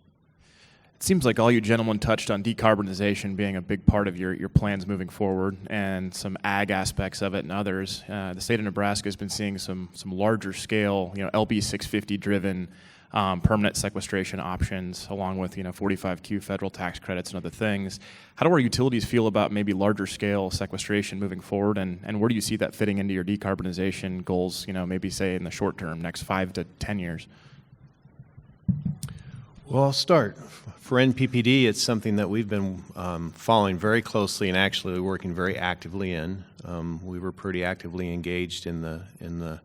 It seems like all you gentlemen touched on decarbonization being a big part of your plans moving forward, and some ag aspects of it and others. The state of Nebraska has been seeing some larger scale, LB 650 driven permanent sequestration options, along with 45Q federal tax credits and other things. How do our utilities feel about maybe larger scale sequestration moving forward, and where do you see that fitting into your decarbonization goals? Maybe say in the short term, next 5 to 10 years. Well, I'll start. For NPPD, it's something that we've been following very closely and actually working very actively in. We were pretty actively engaged in the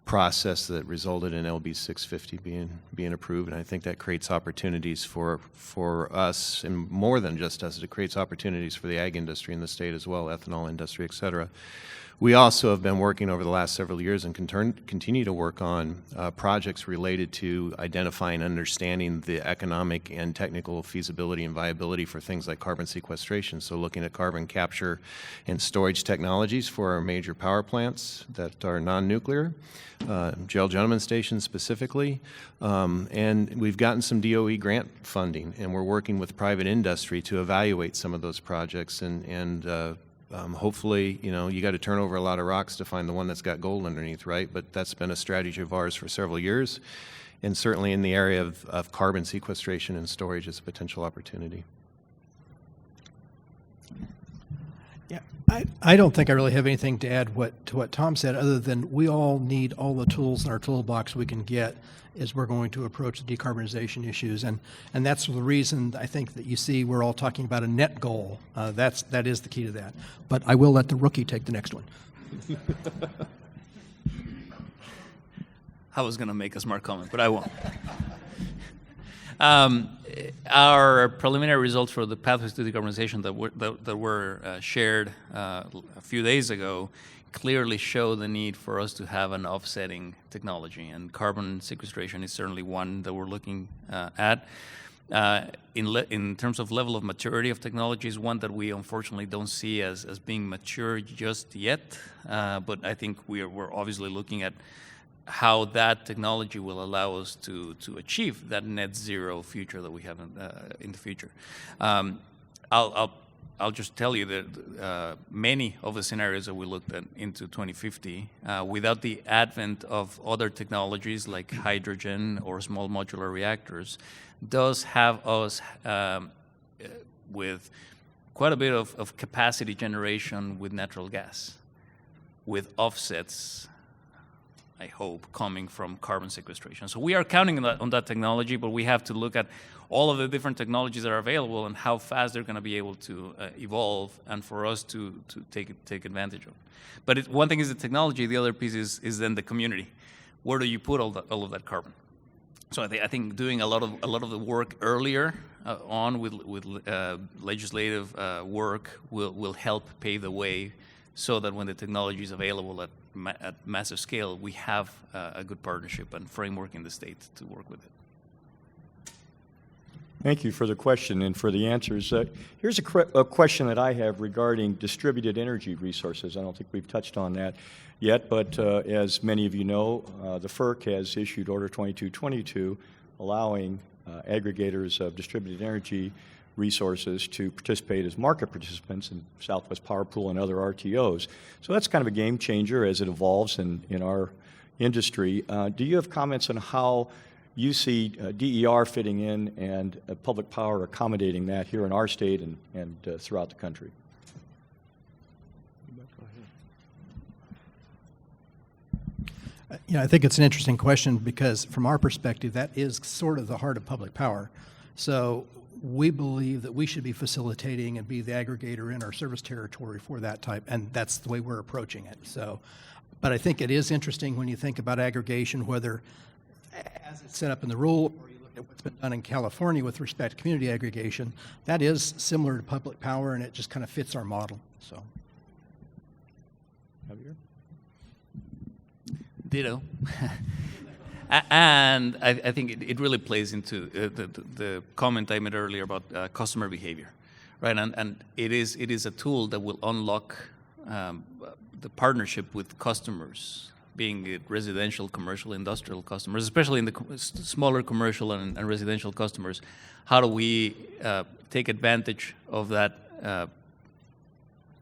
process that resulted in LB 650 being approved, and I think that creates opportunities for us, and more than just us. It creates opportunities for the ag industry in the state as well, ethanol industry, et cetera. We also have been working over the last several years and continue to work on projects related to identifying and understanding the economic and technical feasibility and viability for things like carbon sequestration. So looking at carbon capture and storage technologies for our major power plants that are non-nuclear, jail gentleman stations specifically, and we've gotten some DOE grant funding, and we're working with private industry to evaluate some of those projects and Hopefully, you got to turn over a lot of rocks to find the one that's got gold underneath, right? But that's been a strategy of ours for several years. And certainly in the area of carbon sequestration and storage is a potential opportunity. Yeah, I don't think I really have anything to add to what Tom said, other than we all need all the tools in our toolbox we can get as we're going to approach the decarbonization issues. And that's the reason I think that you see we're all talking about a net goal. That is the key to that. But I will let the rookie take the next one. I was going to make a smart comment, but I won't. Our preliminary results for the pathways to decarbonization that were shared a few days ago clearly show the need for us to have an offsetting technology, and carbon sequestration is certainly one that we're looking at. In terms of level of maturity of technology, is one that we unfortunately don't see as being mature just yet, but I think we're obviously looking at how that technology will allow us to achieve that net zero future that we have in the future. I'll just tell you that many of the scenarios that we looked at into 2050, without the advent of other technologies like hydrogen or small modular reactors, does have us with quite a bit of capacity generation with natural gas, with offsets, I hope, coming from carbon sequestration. So we are counting on that technology, but we have to look at all of the different technologies that are available and how fast they're going to be able to evolve, and for us to take advantage of. But one thing is the technology, the other piece is then the community. Where do you put all of that carbon? So I think doing a lot of the work earlier on with legislative work will help pave the way, so that when the technology is available at massive scale, we have a good partnership and framework in the state to work with it. Thank you for the question and for the answers. Here's a question that I have regarding distributed energy resources. I don't think we've touched on that yet, but as many of you know, the FERC has issued Order 2222, allowing aggregators of distributed energy resources to participate as market participants in Southwest Power Pool and other RTOs. So that's kind of a game changer as it evolves in our industry. Do you have comments on how you see DER fitting in and public power accommodating that here in our state and throughout the country? I think it's an interesting question, because from our perspective, that is sort of the heart of public power. So we believe that we should be facilitating and be the aggregator in our service territory for that type, and that's the way we're approaching it. So, but I think it is interesting when you think about aggregation, whether as it's set up in the rule, or you look at what's been done in California with respect to community aggregation, that is similar to public power, and it just kind of fits our model. So, Javier? Ditto. And I think it really plays into the comment I made earlier about customer behavior, right? And it is a tool that will unlock the partnership with customers, being it residential, commercial, industrial customers, especially in the smaller commercial and residential customers. How do we take advantage of that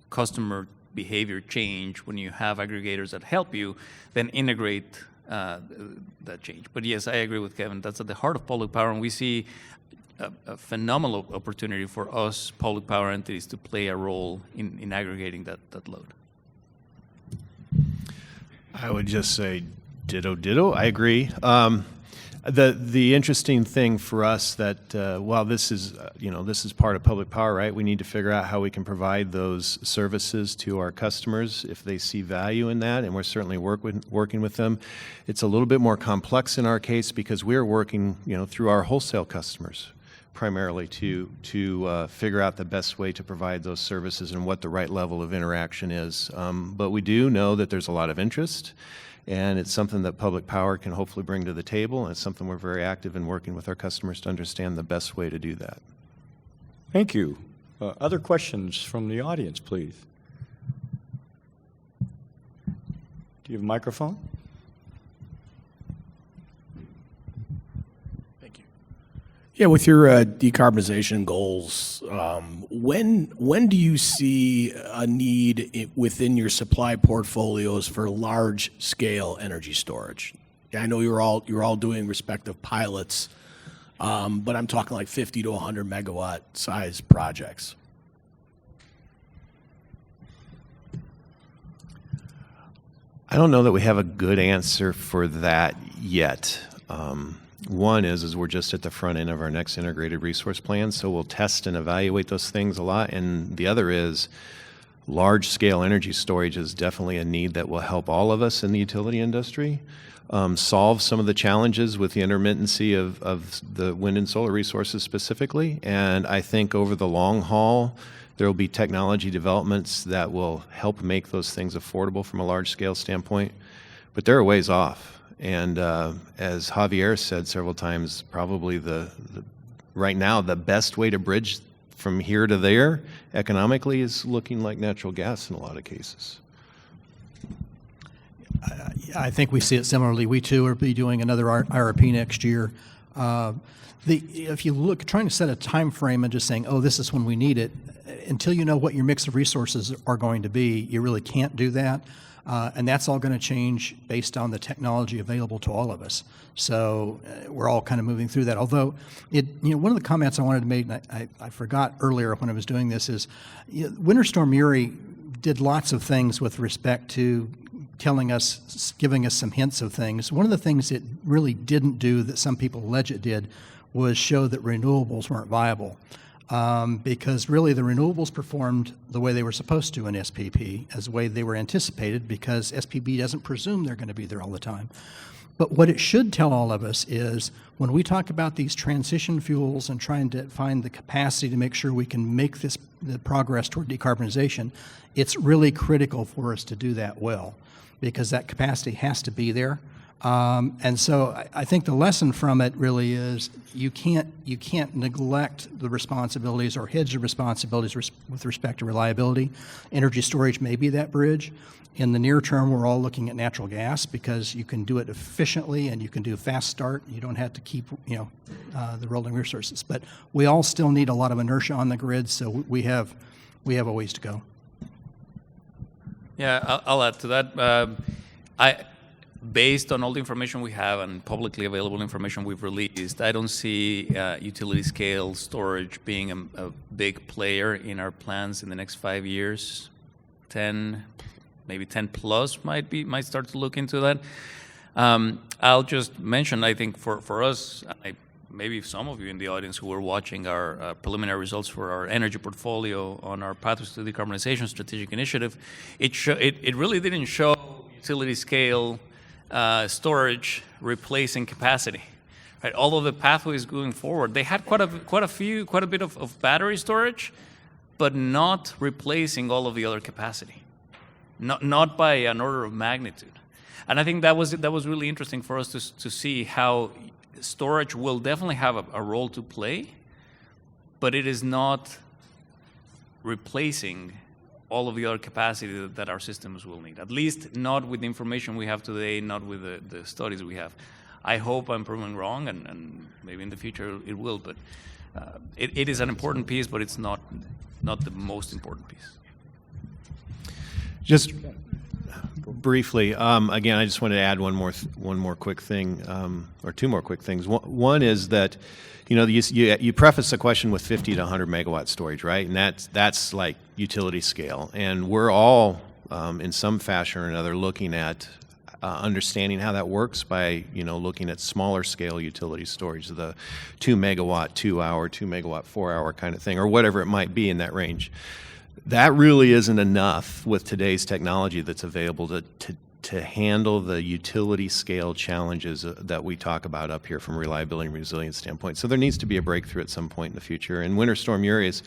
customer behavior change when you have aggregators that help you, then integrate that change? But yes, I agree with Kevin. That's at the heart of public power, and we see a phenomenal opportunity for us public power entities to play a role in aggregating that load. I would just say ditto. I agree. The interesting thing for us that while this is part of public power, right? We need to figure out how we can provide those services to our customers if they see value in that, and we're certainly working with them. It's a little bit more complex in our case because we're working through our wholesale customers primarily to figure out the best way to provide those services and what the right level of interaction is. But we do know that there's a lot of interest, and it's something that public power can hopefully bring to the table, and it's something we're very active in working with our customers to understand the best way to do that. Thank you. Other questions from the audience, please? Do you have a microphone? Yeah, with your decarbonization goals, when do you see a need within your supply portfolios for large scale energy storage? Yeah, I know you're all doing respective pilots, but I'm talking like 50 to 100 megawatt size projects. I don't know that we have a good answer for that yet. One is we're just at the front end of our next integrated resource plan, so we'll test and evaluate those things a lot. And the other is large-scale energy storage is definitely a need that will help all of us in the utility industry solve some of the challenges with the intermittency of the wind and solar resources specifically. And I think over the long haul, there will be technology developments that will help make those things affordable from a large-scale standpoint, but they're a ways off. And as Javier said several times, probably right now the best way to bridge from here to there economically is looking like natural gas in a lot of cases. I think we see it similarly. We too will be doing another IRP next year. If you look, trying to set a time frame and just saying, oh, this is when we need it, until you know what your mix of resources are going to be, you really can't do that. And that's all going to change based on the technology available to all of us. So we're all kind of moving through that. Although, one of the comments I wanted to make, and I forgot earlier when I was doing this, is Winter Storm Uri did lots of things with respect to telling us, giving us some hints of things. One of the things it really didn't do that some people allege it did was show that renewables weren't viable. Because really the renewables performed the way they were supposed to in SPP, as the way they were anticipated, because SPP doesn't presume they're going to be there all the time. But what it should tell all of us is when we talk about these transition fuels and trying to find the capacity to make sure we can make the progress toward decarbonization, it's really critical for us to do that well, because that capacity has to be there. And so I think the lesson from it really is you can't neglect the responsibilities or hedge the responsibilities with respect to reliability. Energy storage may be that bridge. In the near term, we're all looking at natural gas because you can do it efficiently and you can do fast start. You don't have to keep the rolling resources. But we all still need a lot of inertia on the grid, so we have a ways to go. Yeah, I'll add to that. Based on all the information we have and publicly available information we've released, I don't see utility scale storage being a big player in our plans in the next 5 years. 10, maybe 10 plus might start to look into that. I'll just mention, I think for us, maybe some of you in the audience who were watching our preliminary results for our energy portfolio on our Pathways to Decarbonization Strategic Initiative, it really didn't show utility scale storage replacing capacity, right? All of the pathways going forward, they had quite a bit of battery storage, but not replacing all of the other capacity, not by an order of magnitude. And I think that was really interesting for us to see how storage will definitely have a role to play, but it is not replacing all of the other capacity that our systems will need, at least not with the information we have today, not with the studies we have. I hope I'm proven wrong, and maybe in the future it will, but it is an important piece, but it's not the most important piece. Just briefly, again, I just wanted to add one more quick thing, or two more quick things. One is that, you preface the question with 50 to 100 megawatt storage, right? And that's like utility scale. And we're all, in some fashion or another, looking at understanding how that works by, looking at smaller scale utility storage, the 2 megawatt, 2 hour, 2 megawatt, 4 hour kind of thing, or whatever it might be in that range. That really isn't enough with today's technology that's available to handle the utility scale challenges that we talk about up here from reliability and resilience standpoint. So there needs to be a breakthrough at some point in the future. And Winter Storm Uri, as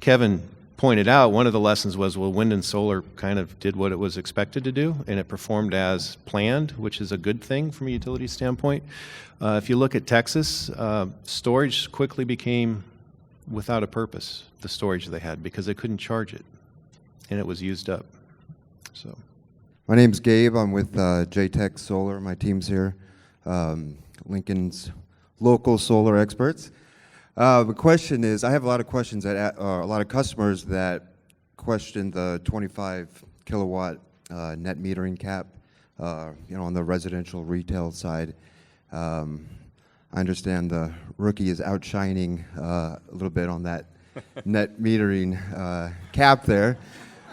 Kevin pointed out, one of the lessons was, wind and solar kind of did what it was expected to do, and it performed as planned, which is a good thing from a utility standpoint. If you look at Texas, storage quickly became without a purpose, the storage they had, because they couldn't charge it, and it was used up. So, my name's Gabe. I'm with JTech Solar. My team's here, Lincoln's local solar experts. The question is, I have a lot of questions that a lot of customers that question the 25 kilowatt net metering cap, on the residential retail side. I understand the rookie is outshining a little bit on that net metering cap there.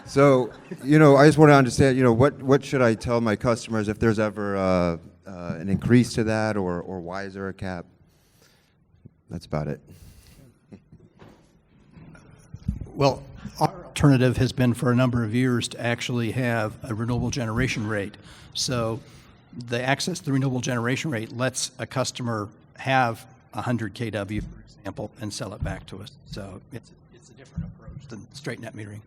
So, I just want to understand, what should I tell my customers if there's ever an increase to that, or why is there a cap? That's about it. Well, our alternative has been for a number of years to actually have a renewable generation rate. So the access to the renewable generation rate lets a customer have 100 kW, for example, and sell it back to us. So it's a different approach than straight net metering.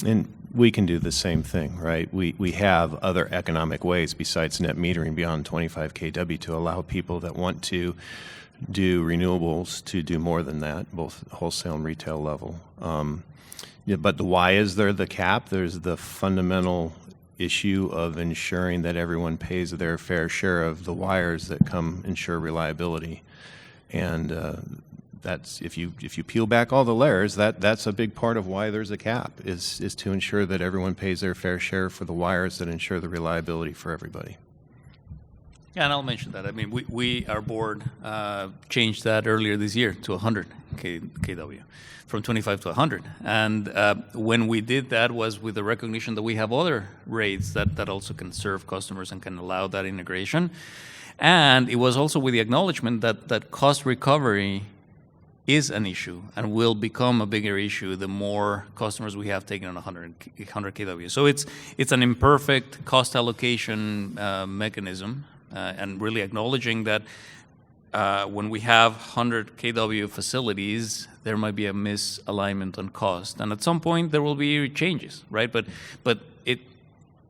And we can do the same thing, right? We have other economic ways besides net metering beyond 25 kW to allow people that want to do renewables to do more than that, both wholesale and retail level. But why is there the cap? There's the fundamental issue of ensuring that everyone pays their fair share of the wires that ensure reliability. And that's if you peel back all the layers, that's a big part of why there's a cap is to ensure that everyone pays their fair share for the wires that ensure the reliability for everybody. Yeah, and I'll mention that. I mean, our board changed that earlier this year to 100 kW, from 25 to 100. And when we did that was with the recognition that we have other rates that also can serve customers and can allow that integration. And it was also with the acknowledgement that cost recovery is an issue and will become a bigger issue the more customers we have taken on 100 kW. So it's an imperfect cost allocation mechanism, and really acknowledging that when we have 100 kW facilities, there might be a misalignment on cost, and at some point there will be changes, right? But it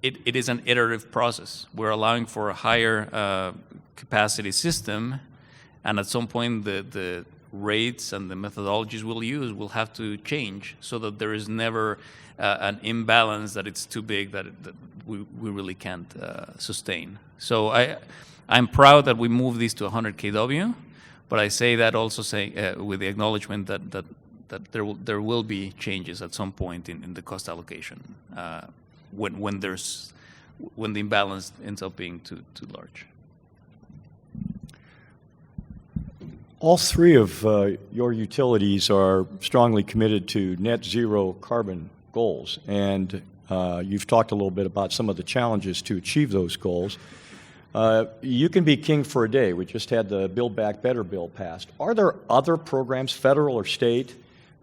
is an iterative process. We're allowing for a higher capacity system, and at some point the rates and the methodologies we'll use will have to change so that there is never an imbalance that it's too big that we really can't sustain. So I'm proud that we moved these to 100 kW, but I say that also with the acknowledgement that there will be changes at some point in the cost allocation when the imbalance ends up being too large. All three of your utilities are strongly committed to net zero carbon goals, and you've talked a little bit about some of the challenges to achieve those goals. You can be king for a day. We just had the Build Back Better bill passed. Are there other programs, federal or state,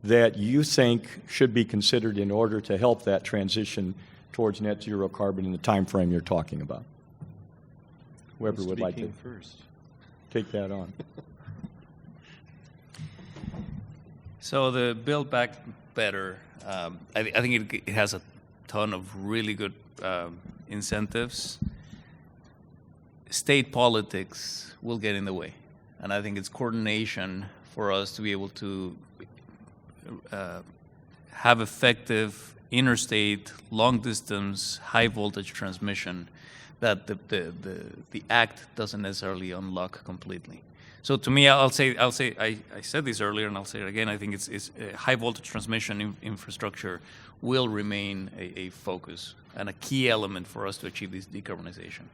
that you think should be considered in order to help that transition towards net zero carbon in the time frame you're talking about? Whoever would like to first take that on. So the Build Back Better, I think it has a ton of really good incentives. State politics will get in the way, and I think it's coordination for us to be able to have effective interstate, long-distance, high-voltage transmission that the Act doesn't necessarily unlock completely. So to me, I'll say I said this earlier, and I'll say it again. I think it's high voltage transmission infrastructure will remain a focus and a key element for us to achieve this decarbonization.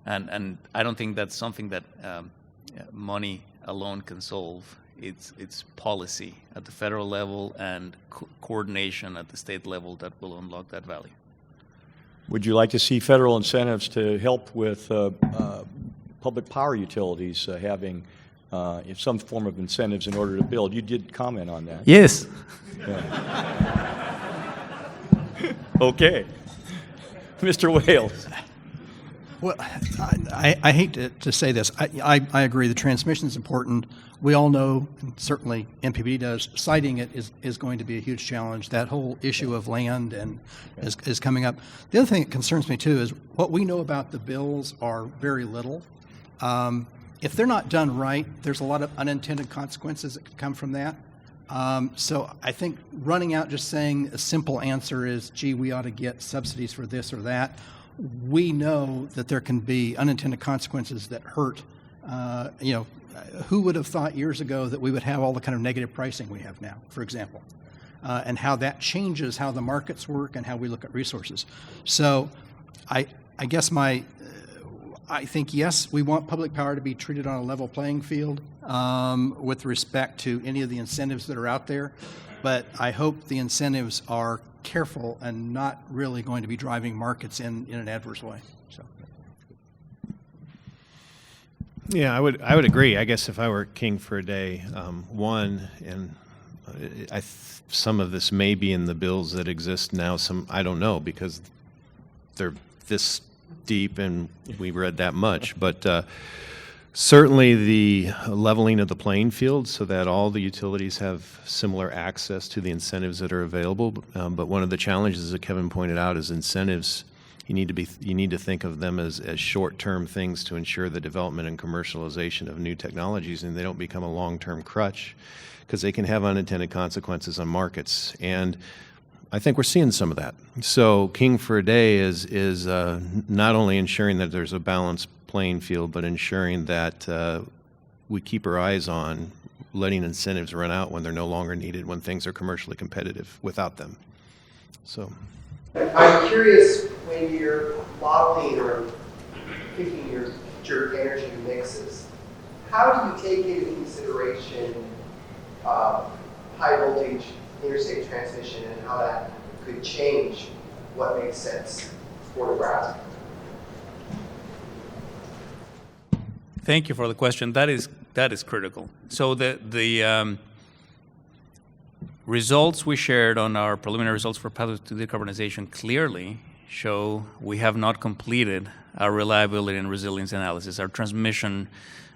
And I don't think that's something that money alone can solve. It's policy at the federal level and coordination at the state level that will unlock that value. Would you like to see federal incentives to help with public power utilities having some form of incentives in order to build? You did comment on that. Yes. Yeah. Okay. Mr. Wailes. Well, I hate to say this. I agree the transmission is important. We all know, and certainly NPPD does, siting it is going to be a huge challenge. That whole issue of land is coming up. The other thing that concerns me, too, is what we know about the bills are very little. If they're not done right, there's a lot of unintended consequences that could come from that. So I think running out just saying a simple answer is, gee, we ought to get subsidies for this or that. We know that there can be unintended consequences that hurt, who would have thought years ago that we would have all the kind of negative pricing we have now, for example, and how that changes how the markets work and how we look at resources. So I guess I think, yes, we want public power to be treated on a level playing field with respect to any of the incentives that are out there, but I hope the incentives are careful and not really going to be driving markets in an adverse way. So. Yeah, I would agree. I guess if I were king for a day, some of this may be in the bills that exist now. Some I don't know because they're this deep and we read that much. But certainly the leveling of the playing field so that all the utilities have similar access to the incentives that are available. But one of the challenges that Kevin pointed out is incentives. You need to think of them as short-term things to ensure the development and commercialization of new technologies, and they don't become a long-term crutch because they can have unintended consequences on markets. And I think we're seeing some of that. So king for a day is not only ensuring that there's a balanced playing field, but ensuring that we keep our eyes on letting incentives run out when they're no longer needed, when things are commercially competitive without them. So. I'm curious, when you're modeling or picking your future energy mixes, how do you take into consideration high voltage interstate transmission and how that could change what makes sense for Nebraska? Thank you for the question. That is critical. So the results we shared on our preliminary results for pathways to decarbonization clearly show we have not completed our reliability and resilience analysis, our transmission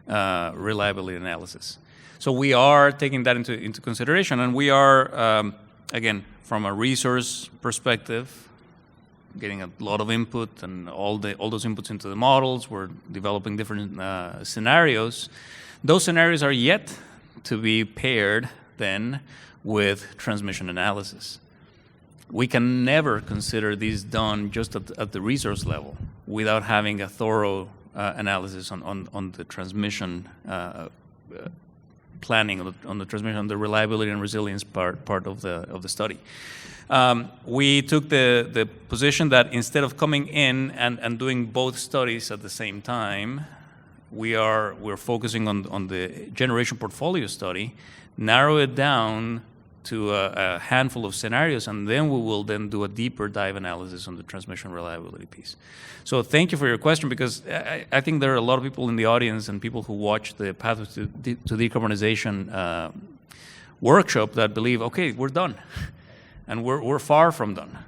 reliability analysis. So we are taking that into consideration, and we are, again, from a resource perspective, getting a lot of input and all those inputs into the models. We're developing different scenarios. Those scenarios are yet to be paired then with transmission analysis. We can never consider these done just at the resource level without having a thorough analysis on the transmission planning, on the transmission, on the reliability and resilience part of the study. We took the position that instead of coming in and doing both studies at the same time, we're focusing on the generation portfolio study, narrow it down to a handful of scenarios, and then we will then do a deeper dive analysis on the transmission reliability piece. So thank you for your question, because I think there are a lot of people in the audience and people who watch the Pathways to Decarbonization workshop that believe, okay, we're done. And we're far from done.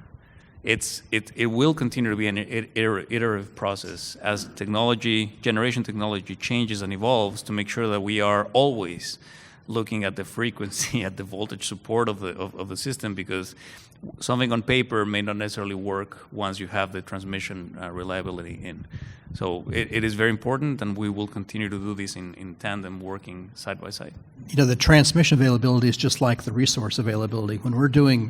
It will continue to be an iterative process as generation technology changes and evolves to make sure that we are always looking at the frequency, at the voltage support of the system, because something on paper may not necessarily work once you have the transmission reliability in. So it is very important, and we will continue to do this in tandem, working side by side. The transmission availability is just like the resource availability. When we're doing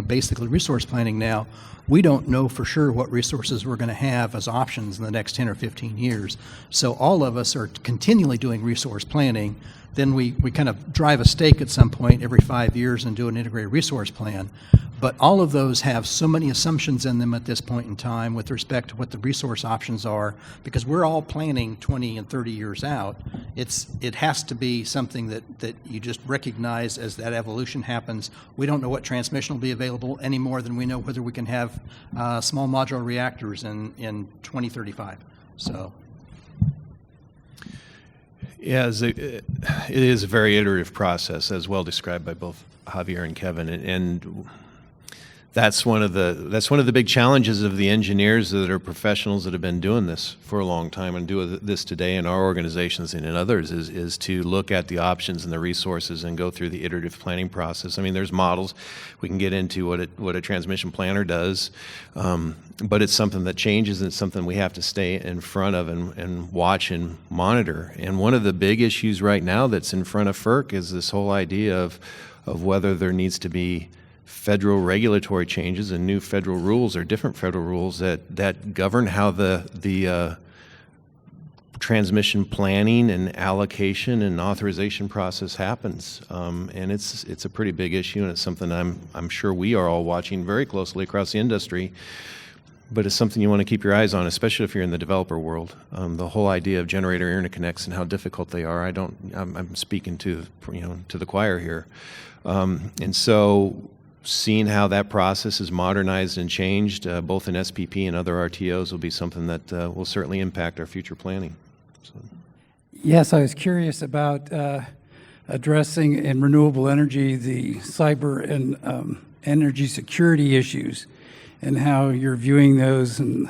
basically resource planning now, we don't know for sure what resources we're going to have as options in the next 10 or 15 years. So all of us are continually doing resource planning. Then we kind of drive a stake at some point every 5 years and do an integrated resource plan. But all of those have so many assumptions in them at this point in time with respect to what the resource options are, because we're all planning 20 and 30 years out. It has to be something that you just recognize as that evolution happens. We don't know what transmission will be available any more than we know whether we can have small modular reactors in 2035. So. Yeah, it is a very iterative process, as well described by both Javier and Kevin, and that's one of the big challenges of the engineers that are professionals that have been doing this for a long time and do this today in our organizations and in others is to look at the options and the resources and go through the iterative planning process. I mean, there's models. We can get into what a transmission planner does, but it's something that changes, and it's something we have to stay in front of and watch and monitor. And one of the big issues right now that's in front of FERC is this whole idea of whether there needs to be federal regulatory changes and new federal rules or different federal rules that govern how the transmission planning and allocation and authorization process happens. And it's a pretty big issue, and it's something I'm sure we are all watching very closely across the industry. But it's something you want to keep your eyes on, especially if you're in the developer world. The whole idea of generator interconnects and how difficult they are. I'm speaking to the choir here, and so seeing how that process is modernized and changed, both in SPP and other RTOs, will be something that will certainly impact our future planning. So. Yes, I was curious about addressing in renewable energy the cyber and energy security issues, and how you're viewing those and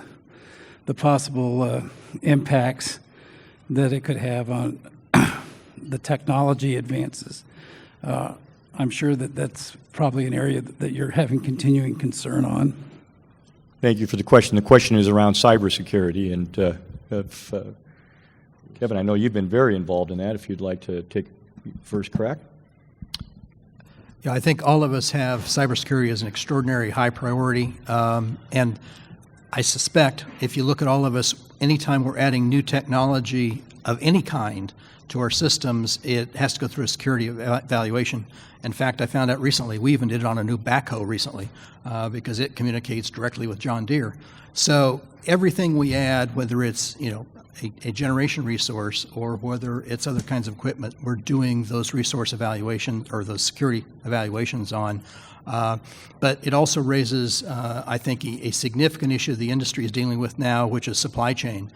the possible impacts that it could have on the technology advances. I'm sure that that's probably an area that you're having continuing concern on. Thank you for the question. The question is around cybersecurity, and Kevin, I know you've been very involved in that. If you'd like to take first crack. Yeah, I think all of us have cybersecurity as an extraordinary high priority, and I suspect if you look at all of us, anytime we're adding new technology of any kind to our systems, it has to go through a security evaluation. In fact, I found out recently, we even did it on a new backhoe recently, because it communicates directly with John Deere. So everything we add, whether it's a generation resource or whether it's other kinds of equipment, we're doing those resource evaluations or those security evaluations on. But it also raises, I think, a significant issue the industry is dealing with now, which is supply chain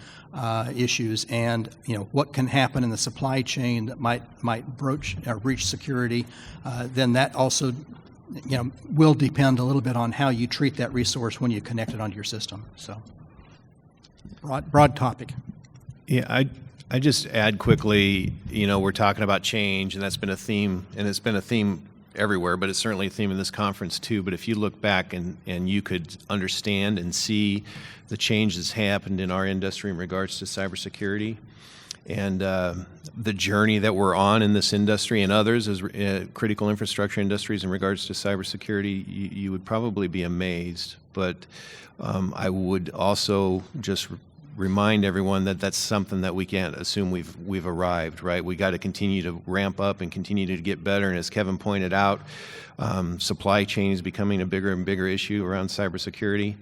issues, and what can happen in the supply chain that might breach security. Then that also will depend a little bit on how you treat that resource when you connect it onto your system. So broad topic. Yeah, I just add quickly, we're talking about change, and that's been a theme, and it's been a theme everywhere, but it's certainly a theme in this conference too. But if you look back and you could understand and see the change that's happened in our industry in regards to cybersecurity, and the journey that we're on in this industry and others as critical infrastructure industries in regards to cybersecurity, you would probably be amazed. But I would also just remind everyone that that's something that we can't assume we've arrived, right? We got to continue to ramp up and continue to get better. And as Kevin pointed out, supply chain is becoming a bigger and bigger issue around cybersecurity.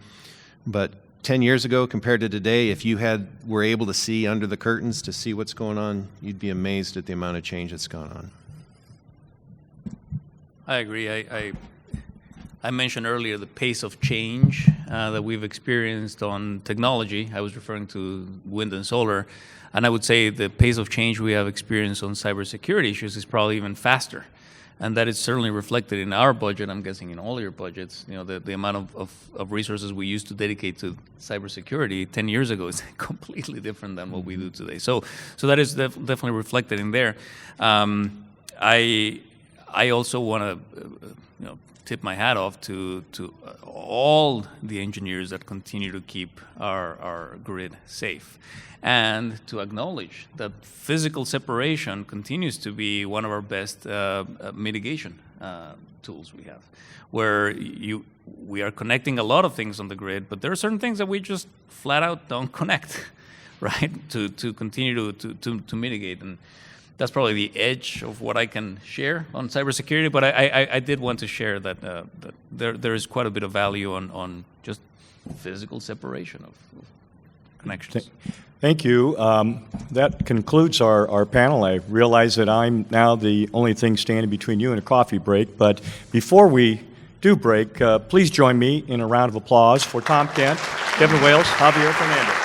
But 10 years ago compared to today, if you were able to see under the curtains to see what's going on, you'd be amazed at the amount of change that's gone on. I agree. I mentioned earlier the pace of change that we've experienced on technology. I was referring to wind and solar. And I would say the pace of change we have experienced on cybersecurity issues is probably even faster. And that is certainly reflected in our budget, I'm guessing in all your budgets. The amount of resources we used to dedicate to cybersecurity 10 years ago is completely different than what we do today. So that is definitely reflected in there. I also want to tip my hat off to all the engineers that continue to keep our grid safe, and to acknowledge that physical separation continues to be one of our best mitigation tools we have, where we are connecting a lot of things on the grid, but there are certain things that we just flat out don't connect, right, to continue to mitigate. And that's probably the edge of what I can share on cybersecurity, but I did want to share that there is quite a bit of value on just physical separation of connections. Thank you. That concludes our panel. I realize that I'm now the only thing standing between you and a coffee break, but before we do break, please join me in a round of applause for Tom Kent, Kevin Wailes, Javier Fernandez.